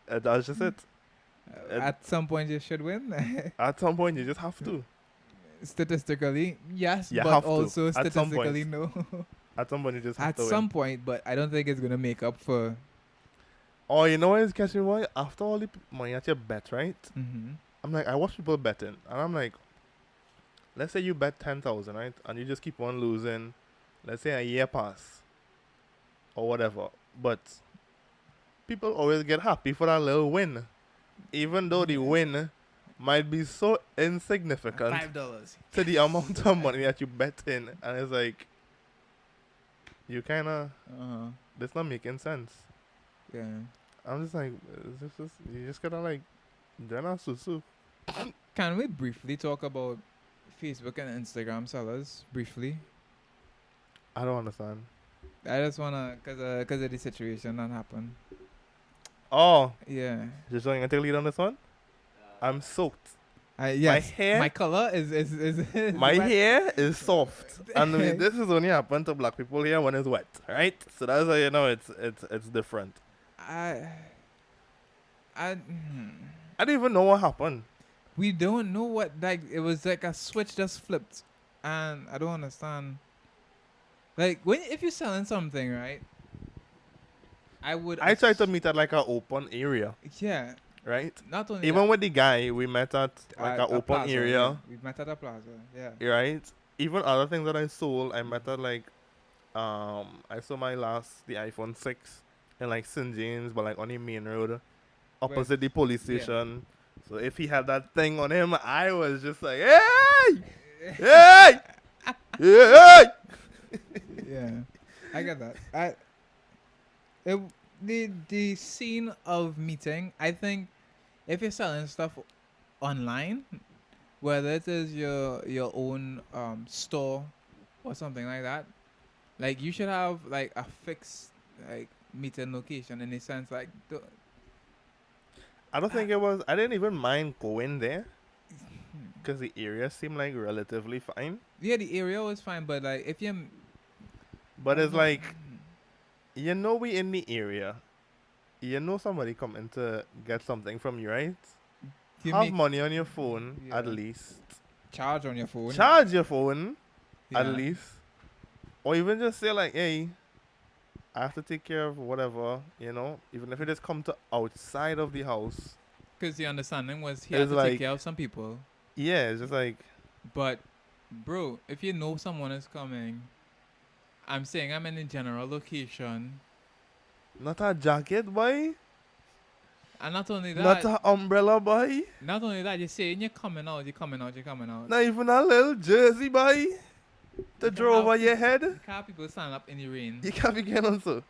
That's just it. At some point you should win. At some point, you just have to. Statistically, yes, You but have to. also At some statistically no. At some point, you just have At to some win. point, but I don't think it's gonna make up for. Oh, you know what is catching me? After all the money that you bet, right? Mm-hmm. I'm like, I watch people betting, and I'm like, let's say you bet 10,000, right? And you just keep on losing. Let's say a year pass, or whatever. But people always get happy for that little win, even though the win might be so insignificant $5. to the amount of money that you bet in, and it's like, you kind of, Uh-huh. that's not making sense. Yeah. I'm just like, you just gotta like, join our susu. Can we briefly talk about Facebook and Instagram sellers briefly? I don't understand. I just wanna, cause of the situation that happened. Oh, Yeah. just going to take lead on this one. I'm soaked. Yes. hair- My color is My wet. hair is soft, and this is only happen to black people here when it's wet, right? So that's how you know it's different. I. I don't even know what happened. We don't know what, like, it was like a switch just flipped, and I don't understand. Like, if you're selling something, right? I tried to meet at like an open area, Yeah. right? Not only Even with the guy, we met at like at an a open plaza, area, yeah. We met at a plaza. Yeah. right? Even other things that I sold, I met at like, I sold the iPhone 6 in like St. James, but like on the main road, opposite the police Yeah. station. So if he had that thing on him, I was just like, hey, hey, hey. Yeah. I get that. The scene of meeting, I think, if you're selling stuff online, whether it is your own store or something like that, like you should have like a fixed like meeting location, in a sense, like I don't think it was. I didn't even mind going there because the area seemed like relatively fine. yeah, the area was fine, but like if you But it's like, you know, we in the area. You know somebody coming to get something from you, right? you Have make money on your phone Yeah. at least. charge on your phone. Charge your phone at Yeah. least, or even just say like, hey, I have to take care of whatever, you know. Even if it just come to outside of the house, Because the understanding was he had it's to take like, care of some people. yeah, it's just like, But, bro, if you know someone is coming, I'm saying I'm in a general location. not a jacket, boy, And not only not that, a umbrella, boy, you're saying you're coming out, you're coming out, you're coming out. not even a little jersey, boy, to You can draw have over your people- head. You can't have people stand up in the rain. You can't be getting on so.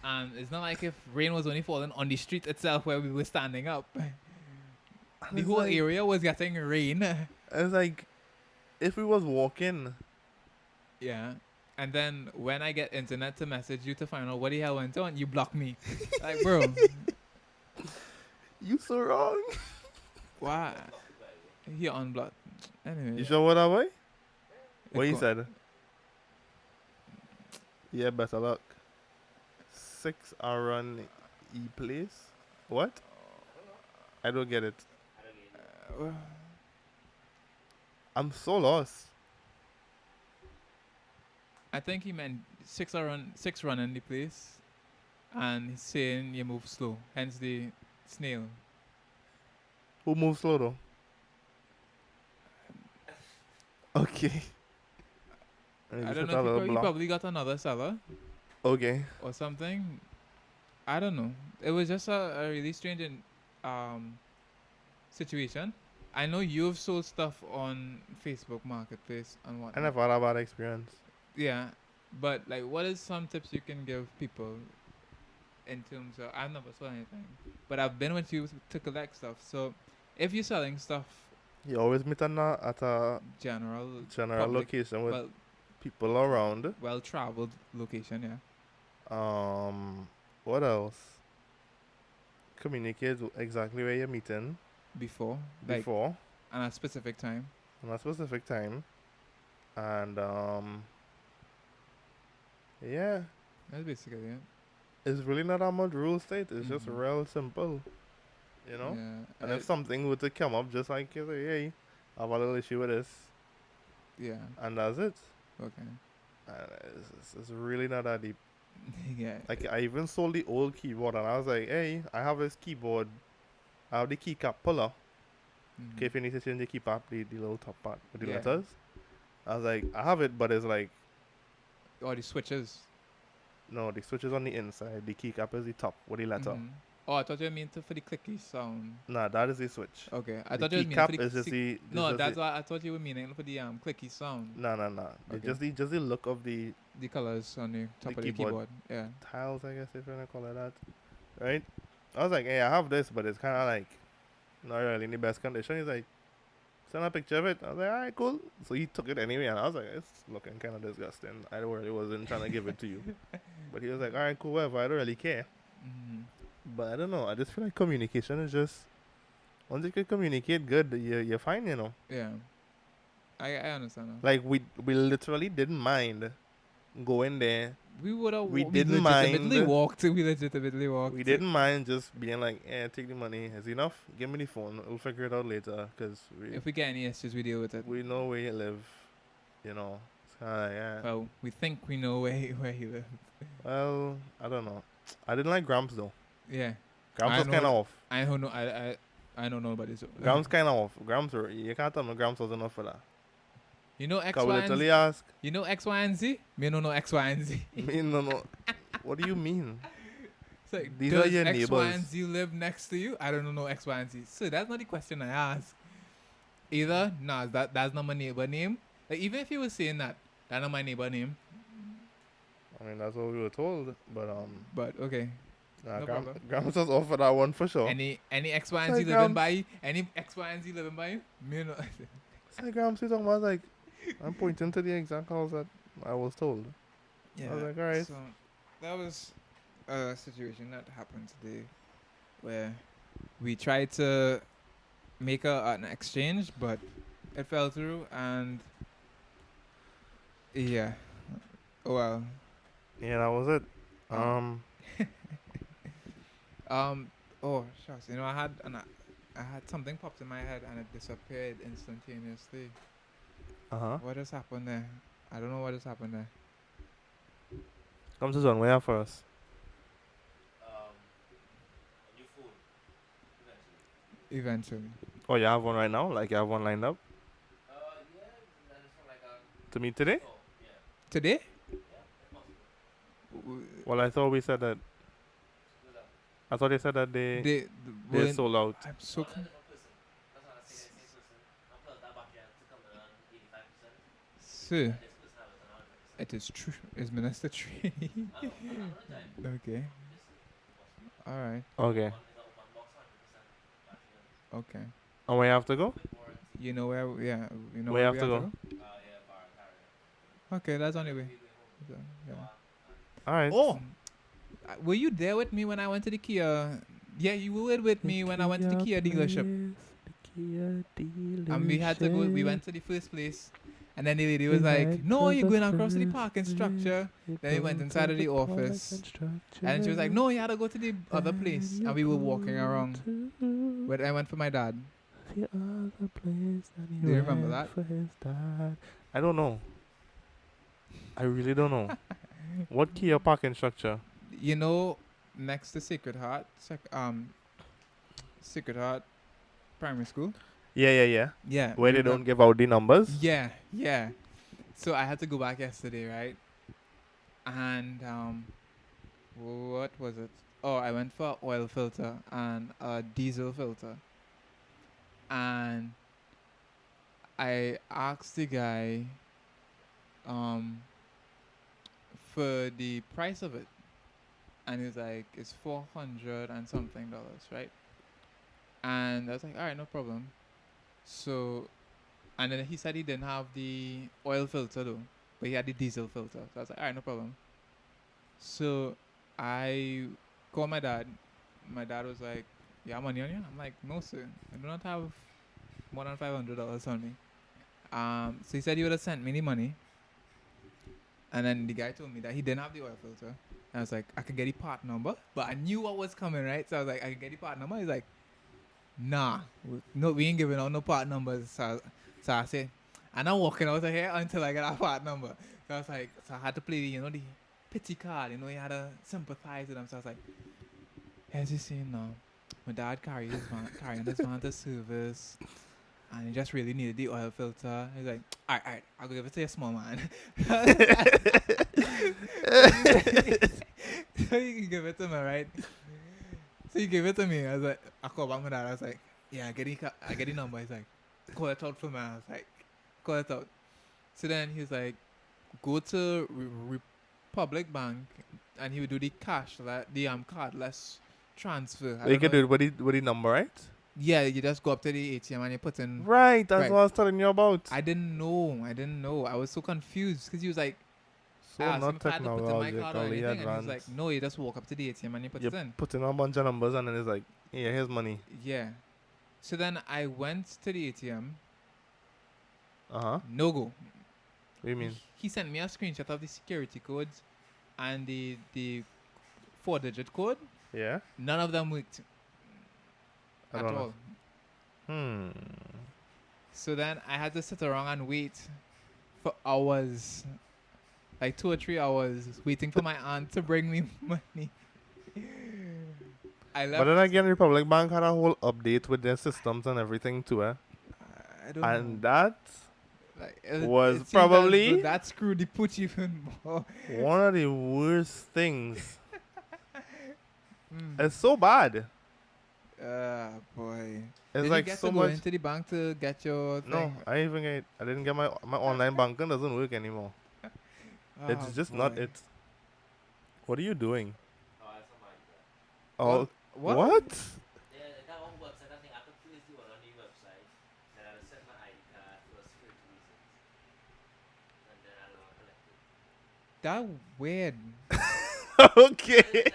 And it's not like if rain was only falling on the street itself where we were standing up. The It's whole like, area was getting rain. it's like, if we was walking, Yeah. And then when I get internet to message you to find out what the hell went on, you block me. Like, bro, you so wrong. why? He unblocked. Anyway. You sure what that way? it What you go- said? Yeah, better luck. 6 run E place? What? I don't get it. well, I'm so lost. I think he meant six run in the place. And he's saying you move slow. Hence the snail. Who moves slow though? Okay. I don't know if he probably got another seller Okay. or something. I don't know. It was just a really strange situation. I know you've sold stuff on Facebook Marketplace and I whatnot. never had a bad experience. Yeah, but like, what is some tips you can give people in terms of? I've never sold anything, but I've been with you to collect stuff. So, if you're selling stuff, You always meet at a general general public, location with well, people around. well-traveled location, yeah. What else? Communicate exactly where you're meeting Before, like, before and a specific time. on a specific time. And yeah, That's basically it. it's really not that much rule state. It's just Mhm. real simple. You know? Yeah. And if something were to come up, just like you say, hey, I have a little issue with this, yeah. and that's it. Okay. It's really not that deep. Yeah. Like, I even sold the old keyboard, and I was like, hey, I have this keyboard. I have the keycap puller. Mhm. Okay, if you need to change the keycap, the little top part with the Yeah. letters. I was like, I have it, but it's like, Oh, the switches. no, the switch is on the inside. The keycap is the top with the letter. Mhm. Oh, I thought you meant for the clicky sound. Nah, that is the switch. Okay, I The thought you were meaning keycap for the is just the. No, that's what I thought you were meaning for the clicky sound. No. Okay. Just the look of the The colors on the top of the keyboard. keyboard. Yeah. tiles, I guess if you want to call it that. Right? I was like, hey, I have this, but it's kind of like not really in the best condition. He's like, send a picture of it. I was like, alright, cool. So he took it anyway, and I was like, it's looking kind of disgusting. I really wasn't trying to give it to you. But he was like, alright, cool, whatever. I don't really care. Mhm. But I don't know. I just feel like communication is just, once you can communicate good, you're fine, you know. Yeah. I understand that. Like, we literally didn't mind going there. We would have. we didn't legitimately mind. walked. We legitimately walked. We didn't mind just being like, eh, take the money. It's enough. Give me the phone. We'll figure it out later. Because If we get any issues, we deal with it. we know where you live. You know. It's kind of like, yeah. Well, we think we know where he lives. Well, I don't know. I didn't like Gramps, though. Yeah. Gramps I was know- kind of off. I don't know. I don't know about this. Gramps kind of off. Gramps, you can't tell me Gramps was enough for that. You know X, Cause we Y, and literally Z. ask. You know X, Y, and Z. Me no know X, Y, and Z. Me no. What do you mean? It's like, These are does your X, Y, and neighbors. Z live next to you? I don't know X, Y, and Z. So that's not the question I ask. Either, nah, that's not my neighbor name. Like, even if you were saying that's not my neighbor name. I mean, that's what we were told. But But okay. nah, No problem. Gramps was off for that one for sure. Any X, Y, and It's Z like, living by you? Any X, Y, and Z living by you? Me no. It's like Gramps, he's talking about like, I'm pointing to the exact house that I was told. I was like, alright. So that was a situation that happened today, where we tried to make an exchange, but it fell through, and yeah, well, Yeah, that was it. oh shucks, I had something popped in my head and it disappeared instantaneously. Uh-huh. What just happened there? I don't know what just happened there. Come to John, where first? Eventually. Oh, you have one right now? Like you have one lined up? To meet today? Today? Well, I thought we said that. I thought they said that they're Well, sold out. I'm so Sir, it is true. Is Minister Tree? Okay. All right. Okay. Okay. And where you have to go? You know where? Yeah. You know Where you where have we to have to go? go? Okay, that's on the way. So, yeah. All right. Oh, were you there with me when I went to the Kia? Yeah, you were with me when I went to the Kia dealership. And we had to go. We went to the first place, and then the lady was like, "No, you're going across to the parking structure." Then we went inside of the office, and she was like, "No, you had to go to the other place." And we were walking around. But I went for my dad. The other place that he Do you remember went that? for his dad. I don't know. I really don't know. What Kia parking structure? You know, next to Sacred Heart, Sacred Heart Primary School. Yeah. Yeah. Where you they don't remem- give out the numbers? Yeah. So I had to go back yesterday, right? And what was it? Oh, I went for oil filter and a diesel filter. And I asked the guy for the price of it. And he was like, it's 400 and something dollars, right? And I was like, all right, no problem. So, and then he said he didn't have the oil filter though, but he had the diesel filter. So I was like, all right, no problem. So I called my dad. My dad was like, you have money on you? I'm like, no, sir. I do not have more than $500 on me. So he said he would have sent me the money. And then the guy told me that he didn't have the oil filter. And I was like, I could get the part number. But I knew what was coming, right? So I was like, I could get the part number. He's like, nah, we ain't giving out no part numbers. So I said, I'm not walking out of here until I get a part number. So I was like, so I had to play, the pity card. You had to sympathize with them. So I was like, as you see now, my dad carrying his van to service. And he just really needed the oil filter. He's like, all right, I'll go give it to a small man. So you can give it to me, right? So you give it to me. I was like, I called back my dad. I was like, yeah, I get the number. He's like, call it out for me. I was like, call it out. So then he was like, go to Republic Bank, and he would do the cardless transfer. I You don't can know. do it with the number, right? Yeah, you just go up to the ATM and you put in. Right, that's Right. what I was telling you about. I didn't know. I was so confused because he was like, So I asked him not if I had to put in my card or technologically anything, and he was like, advanced. no, you just walk up to the ATM and you put You it in. put in a bunch of numbers and then it's like, yeah, here's money. Yeah. So then I went to the ATM. Uh-huh. No go. What do you mean? He sent me a screenshot of the security codes and the 4-digit code. Yeah? None of them worked I at don't know. all. So then I had to sit around and wait for hours, like 2 or 3 hours, waiting for my aunt to bring me money. I left. But then again, Republic Bank had a whole update with their systems and everything too, eh? I don't And know. that Like, was seemed as probably- though that screwed the put even more. one of the worst things. Mm. It's so bad. Boy. It's Did like you get so to go much. into the bank to get your thing? No, I didn't get my online banking doesn't work anymore. It's Oh, just not boy. it. What are you doing? Oh, What? what? That weird. Okay.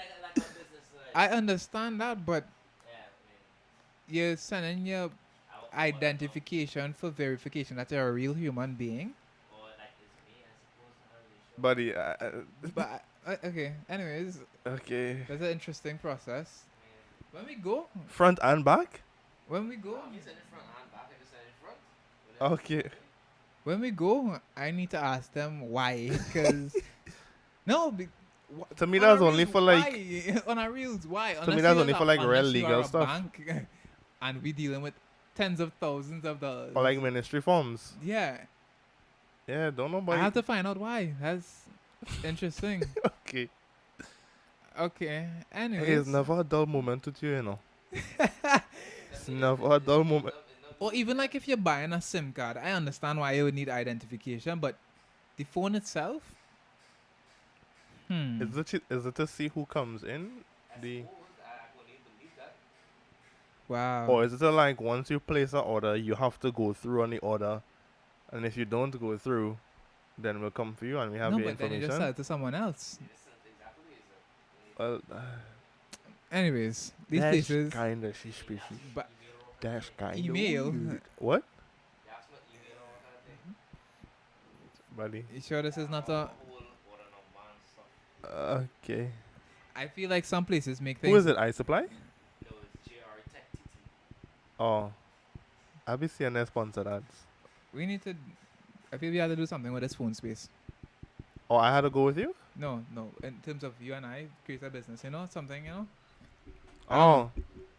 I understand that, but you're sending your identification for verification that you're a real human being. Buddy, But okay. Anyways, okay. that's an interesting process. When we go, Front and back? when we go, Okay. when we go, I need to ask them why. Because no, To me, on a that's only reels, for like. why? On a reels, why? To me, that's only for like real Unless you are legal a stuff bank, and we dealing with tens of thousands of dollars. or like ministry forms. Yeah, Yeah, don't know I about. have to find out why. That's interesting. Okay. Okay. Hey, it's Anyways, never a dull moment with you, you know. It's never a dull moment. or even like if you're buying a SIM card, I understand why you would need identification, but the phone itself, Is it to see who comes in? The wow. Or is it to like once you place an order, you have to go through on the order, and if you don't go through, then we'll come for you and we have No, your but then you just sell information. it to someone else. Well, Anyways, these that's places, kind of suspicious. but That's kind of email. weird. What, buddy? You sure this is not a? Okay. I feel like some places make things. Who is it? iSupply? Oh, I'll be seeing their sponsored ads. We need to. I feel we have to do something with this phone space. Oh, I had to go with you? No. In terms of you and I create a business, something, Oh,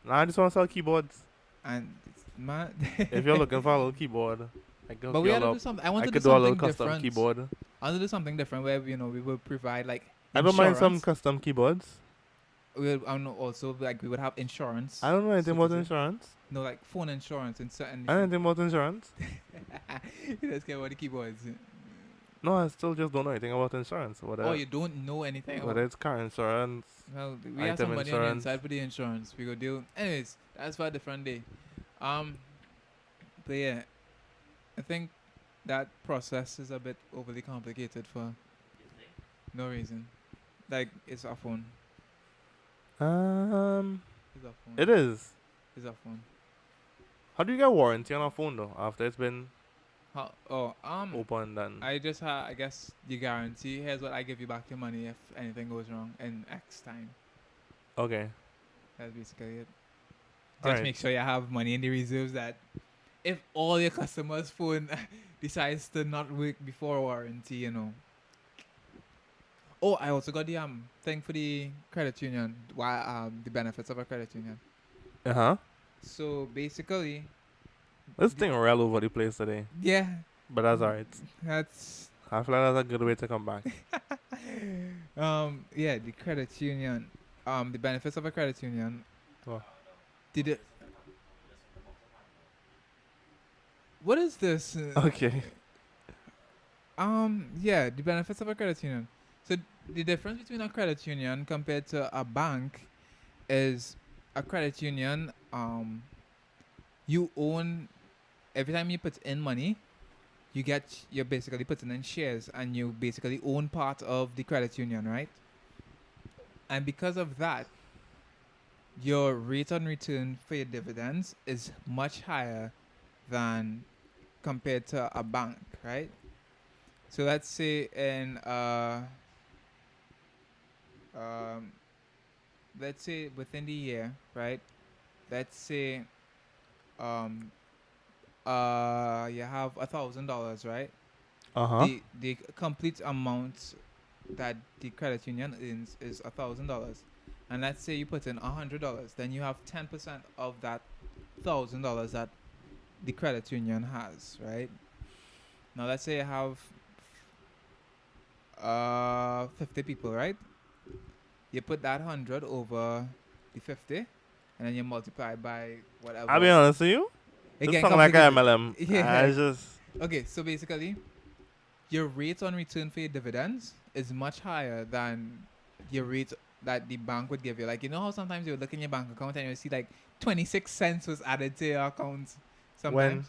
nah, I just want to sell keyboards. And man, If you're looking for a little keyboard, I can but hook we you have to all do up. something. I want I to do could do a little something custom different. keyboard. I want to do something different where we will provide like. I don't mind some insurance. custom keyboards. We'll also like we would have insurance. I don't know anything so to about say. insurance. No, like phone insurance in certain. I don't know anything about insurance. You just care about the keyboards. No, I still just don't know anything about insurance. Oh, you don't know anything. Whether it's car insurance. Well, we have item some money on the insurance. inside for the insurance. We go deal. Anyways, that's for a different day. But yeah, I think that process is a bit overly complicated for no reason. Like it's a phone. It's a phone. It is. It's a phone. How do you get warranty on a phone though after it's been How? opened and? I just I guess the guarantee. Here's what I give you back your money if anything goes wrong in X time. Okay. That's basically it. Just Alright. make sure you have money in the reserves that if all your customers' phone decides to not work before warranty, Oh, I also got the thing for the credit union. Why the benefits of a credit union. So basically, This thing real over the place today, yeah, but that's alright. that's I feel like that's a good way to come back. yeah, the credit union. The benefits of a credit union. Oh. Did it? What is this? Okay. Yeah, the benefits of a credit union. So the difference between a credit union compared to a bank is a credit union, you own every time you put in money, you're basically putting in shares and you basically own part of the credit union, right? And because of that, your rate on return for your dividends is much higher than compared to a bank, right? So let's say let's say within the year, right? Let's say you have $1,000, right? The complete amount that the credit union earns is $1,000, and let's say you put in $100, then you have 10% of that $1,000 that the credit union has, right? Now let's say you have 50 people, right? You put that 100 over the 50, and then you multiply by whatever. I'll be honest with you. It This get sound like a complicated. MLM. Yeah. I just Okay, so basically, your rate on return for your dividends is much higher than your rate that the bank would give you. Like, you know how sometimes you look in your bank account and you see like 26 cents was added to your account sometimes? when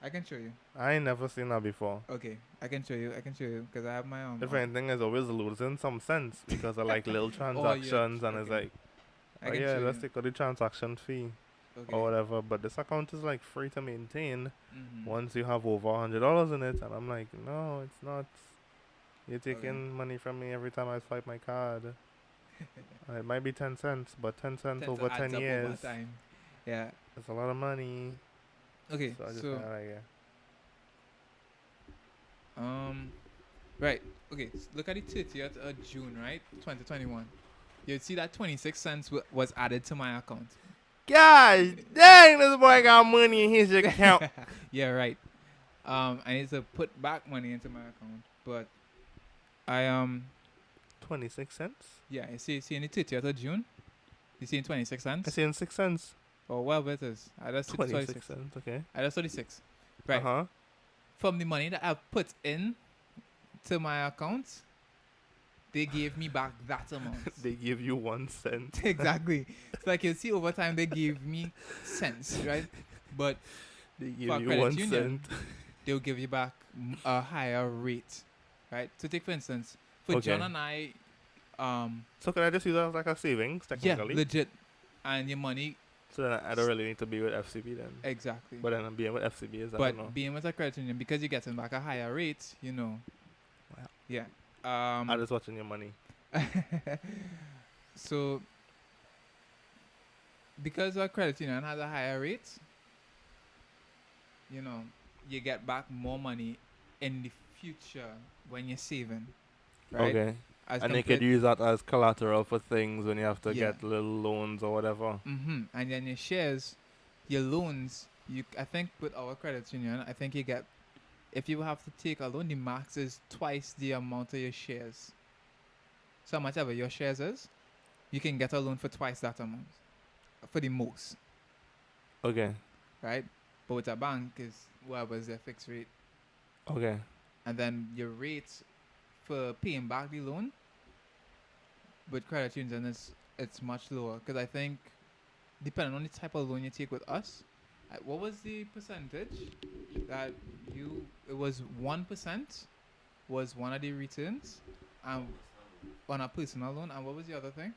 I can show you. I ain't never seen that before. Okay, I can show you because I have my own. If anything, is always losing some sense because of like little transactions and it's okay. like, I oh can yeah, show let's you. take out the transaction fee Okay. or whatever. But this account is like free to maintain Mhm. once you have over $100 in it. And I'm like, no, it's not. You're taking money from me every time I swipe my card. It might be 10 cents, but 10 cents Tends over to 10 adds up over years, time. Yeah. it's a lot of money. Okay. So I just So kinda like, yeah. Right. Okay. Look at the 30th of June, right? 2021. You'd see that 26 cents was added to my account. Gosh dang, this boy got money in his account. Yeah, right. I need to put back money into my account, but I 26 cents? yeah. You see in the 30th of June, you see in 26 I cents see in 6 cents. or whatever it is. I just 26 cents, okay. I just 36. Right. Uh-huh. From the money that I put in to my account, they gave me back that amount. They give you 1 cent. Exactly. It's like you see over time they gave me cents, right? But They for give a you credit 1 union, cent. they'll give you back a higher rate, right? So take for instance, for Okay. John and I, So can I just use that as like a savings, yeah, technically? legit, and your money So then I don't really need to be with FCB then. exactly. But then I'm being with FCB is I don't know. But being with a credit union because you're getting back a higher rate, you know. Wow. Yeah. I'm just watching your money. So because our credit union has a higher rate, you know, you get back more money in the future when you're saving, right? Okay. As And they could use that as collateral for things when you have to Yeah. get little loans or whatever. And then your shares, your loans. I think with our credit union, I think you get, if you have to take a loan, the max is twice the amount of your shares. So much ever your shares is, you can get a loan for twice that amount, for the most, Okay. right? But with a bank is whatever's their fixed rate, Okay. and then your rates for paying back the loan with credit union is it's much lower because I think depending on the type of loan you take with us, what was the percentage that it was 1% was one of the returns on a personal loan, and what was the other thing?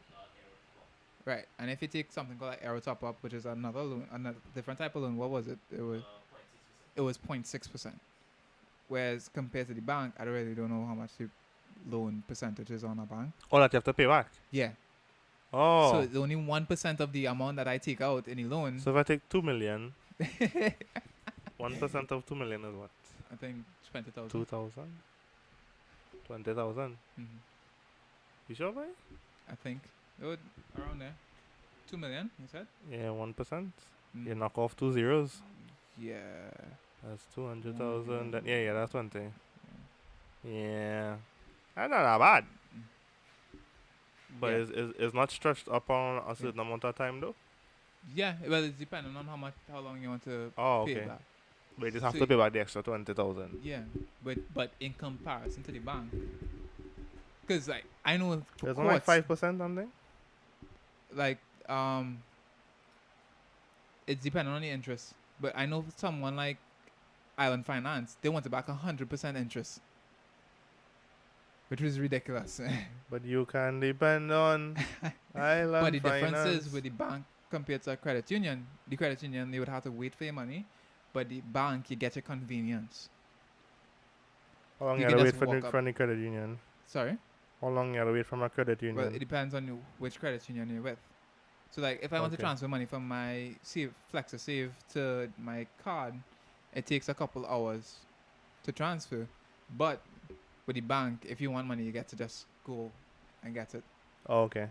Right, and if you take something called like Aero Top Up, which is another loan, another different type of loan, what was it? It was 0.6%. Whereas compared to the bank, I really don't know how much the loan percentage is on a bank. Oh, that you have to pay back? Yeah. Oh. So it's only 1% of the amount that I take out in the loan. So if I take 2 million, 1% of 2 million is what? I think 20,000. 2,000? 20,000? Mm-hmm. You sure, boy? I think it would around there. 2 million, you said? Yeah, 1%. Mm. You knock off 2 zeros. Yeah. That's 200,000. That, yeah, that's 20. Yeah. Yeah. That's not that bad. Mm. But Yeah. it's not stretched upon a certain amount of time, though? Yeah, well, it's depending on how long you want to Oh, pay okay. back. But you just have So to pay back the extra 20,000. Yeah, but in comparison to the bank, because like I know for It's only like courts, 5% something? like it's depending on the interest. But I know someone like Island Finance, they want to back 100% interest, which was ridiculous. But you can depend on Island But the Finance. difference is with the bank compared to a credit union. The credit union, you would have to wait for your money, but the bank, you get your convenience. How long you you can gotta wait just for walk the, up. from the credit union? Sorry? How long you gotta wait from a credit union? Well, it depends on which credit union you're with. So, like, if I want to Okay. transfer money from my Flexa Save to my card, it takes a couple hours to transfer. But with the bank, if you want money, you get to just go and get it. Oh, okay.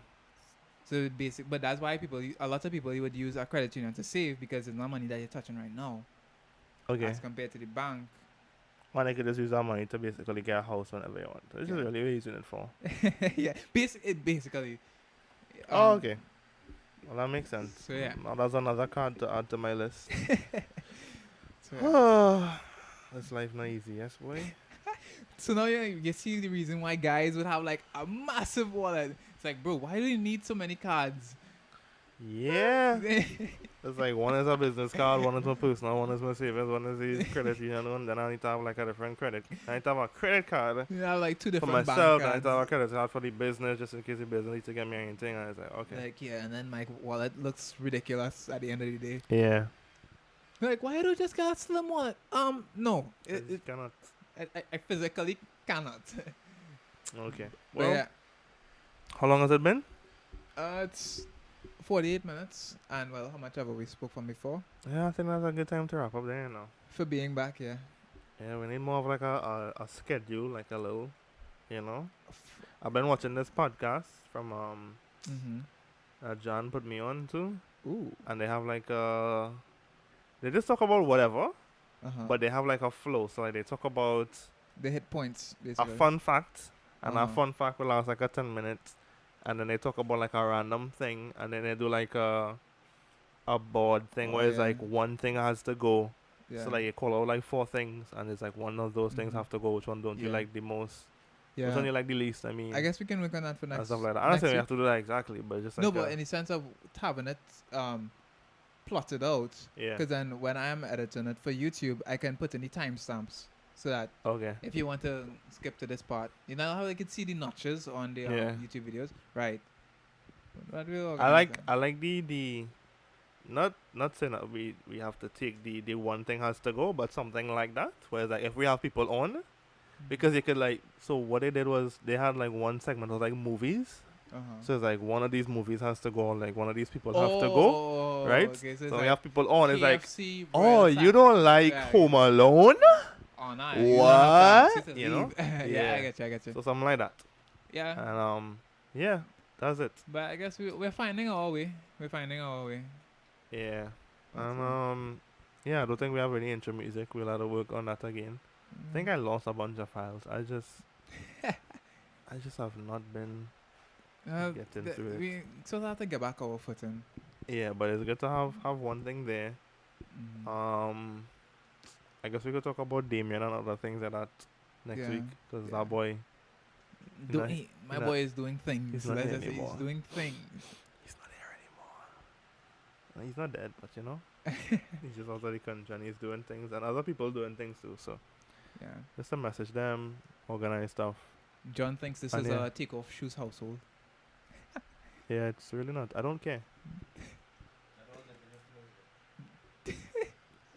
So basic, but that's why a lot of people, you would use a credit union to save because it's not money that you're touching right now. Okay. As compared to the bank. Man, you could just use that money to basically get a house whenever you want. This is Yeah. really what you're using it for. Yeah, basically. Oh, okay. Well, that makes sense. So yeah. Now that's another card to add to my list. So, yeah. Oh, this life not easy, yes, boy. So now you see the reason why guys would have like a massive wallet. It's like, bro, why do you need so many cards? Yeah. It's like one is a business card, one is my personal, one is my savings, one is the credit union one. Then I need to have like a different credit. I need to have a credit card You have like two for different myself. bank I need to have a cards. credit card for the business just in case the business needs to get me anything. And it's like, okay. Like, yeah, and then my wallet looks ridiculous at the end of the day. Yeah. Like, why do you just get a slim wallet? No, It cannot. I physically cannot. Okay. But Well, yeah, how long has it been? it's 48 minutes, and well, how much ever we spoke from before Yeah, I think that's a good time to wrap up there now. for being back here. Yeah, we need more of like a schedule, like a little, you know. I've been watching this podcast from Mm-hmm. John put me on to, Ooh. and they have like they just talk about whatever, Uh-huh. but they have like a flow. So like they talk about They hit points, a basically. fun fact, and Uh-huh. that fun fact will last like a 10 minutes, and then they talk about like a random thing, and then they do like a board thing Oh, where it's yeah. like one thing has to go. Yeah. So like you call out like 4 things, and it's like one of those things Mhm. have to go. Which one don't you Yeah. like the most? Yeah. Which one you like the least? I mean, I guess we can work on that for and next stuff like that. I'm not next saying we week. have to do that exactly, but just like No, but in the sense of having it plotted out, yeah. because then when I am editing it for YouTube, I can put in the timestamps so that Okay. if you want to skip to this part, you know how I can see the notches on the Yeah. YouTube videos, right? But we'll I organize like the not saying that we have to take the one thing has to go, but something like that. Whereas like if we have people on, that. because you could like so what they did was they had like one segment of like movies. Uh-huh. So it's like one of these movies has to go, like one of these people have to go, right? Okay, so So it's we like have people on. It's like, KFC, oh, Royal you Sac- don't like Yeah, Home Alone? Oh, nah, you don't have time. What? Sister, You know? leave. Yeah, Yeah. I get you. So something like that. Yeah, And yeah, that's it. but I guess we're finding our way. We're finding our way. Yeah. That's And yeah, I don't think we have any intro music. We'll have to work on that again. I think I lost a bunch of files. I just have not been getting through it. We sort of have to get back our footing. Yeah, but it's good to have one thing there. Mhm. I guess we could talk about Damien and other things like that next Yeah, week because yeah. that boy, Do, not- my he's boy is doing things. he's not Let's here just say he's anymore. doing things. he's not here anymore. He's not dead, but you know, he's just out of the country and he's doing things and other people doing things too. So Yeah. just to message them, organize stuff. John thinks this And is yeah. a take off shoes household. Yeah, it's really not. I don't care.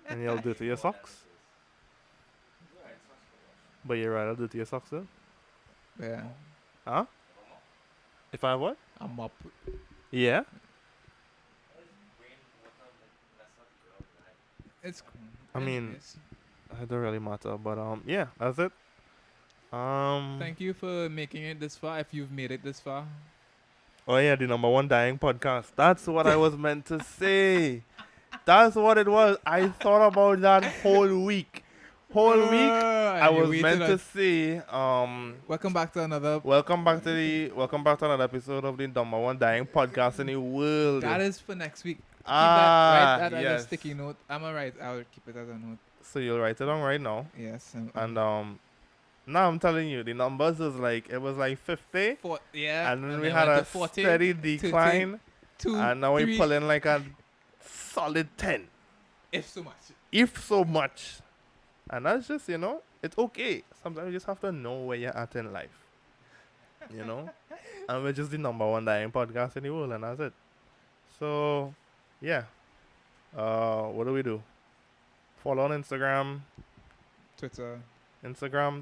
And you'll do it to your socks. But you're right, I'll do it to your socks though. Yeah. Huh? If I have what? I'm up. Yeah. It's. I mean, anyways, it don't really matter, but yeah, that's it. thank you for making it this far. If you've made it this far. Oh yeah, the number one dying podcast. That's what I was meant to say. That's what it was. I thought about that whole week. Whole week. I was meant to say Welcome back to another. welcome back to another episode of the number one dying podcast in the world. That is for next week. Keep Ah, that, write that as a yes. sticky note. I'm alright. I'll keep it as a note. So you'll write it down right now. Yes. And now I'm telling you, the numbers is like it was like 50. Yeah. And then we then had went a to 40, steady decline. 2, And now we 3, pull in like a solid 10. if so much. If so much. And that's just, you know, it's okay. Sometimes you just have to know where you're at in life. You know? And we're just the number one dying podcast in the world, and that's it. So, yeah. What do we do? Follow on Instagram, Twitter.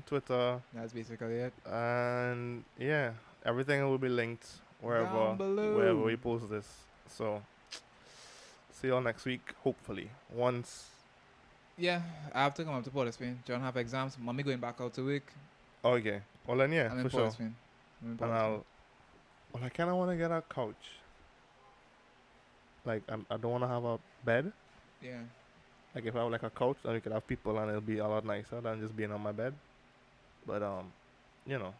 Twitter, That's basically it. and yeah, everything will be linked wherever Down below. wherever we post this. So, see you all next week, hopefully. Once. Yeah, I have to come up to Port of Spain. John have exams. Mommy going back out to work. Okay. Well then, yeah, I'm in for Port sure. of Spain. And well, I kind of want to get a couch. Like, I don't want to have a bed. Yeah. Like, if I have like a couch, then we could have people and it'll be a lot nicer than just being on my bed. But you know,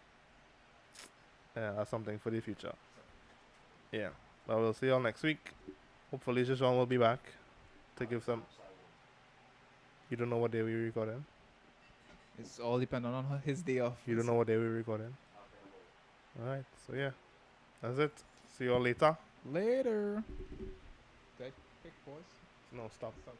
yeah, that's something for the future. Yeah. But we'll see y'all next week. Hopefully, Jean will be back to give some. You don't know what day we're recording. It's all dependent on his day off. You don't know what day we're recording. All right. So yeah, that's it. See y'all later. Later. Did I pick pause? No, stop. Stop.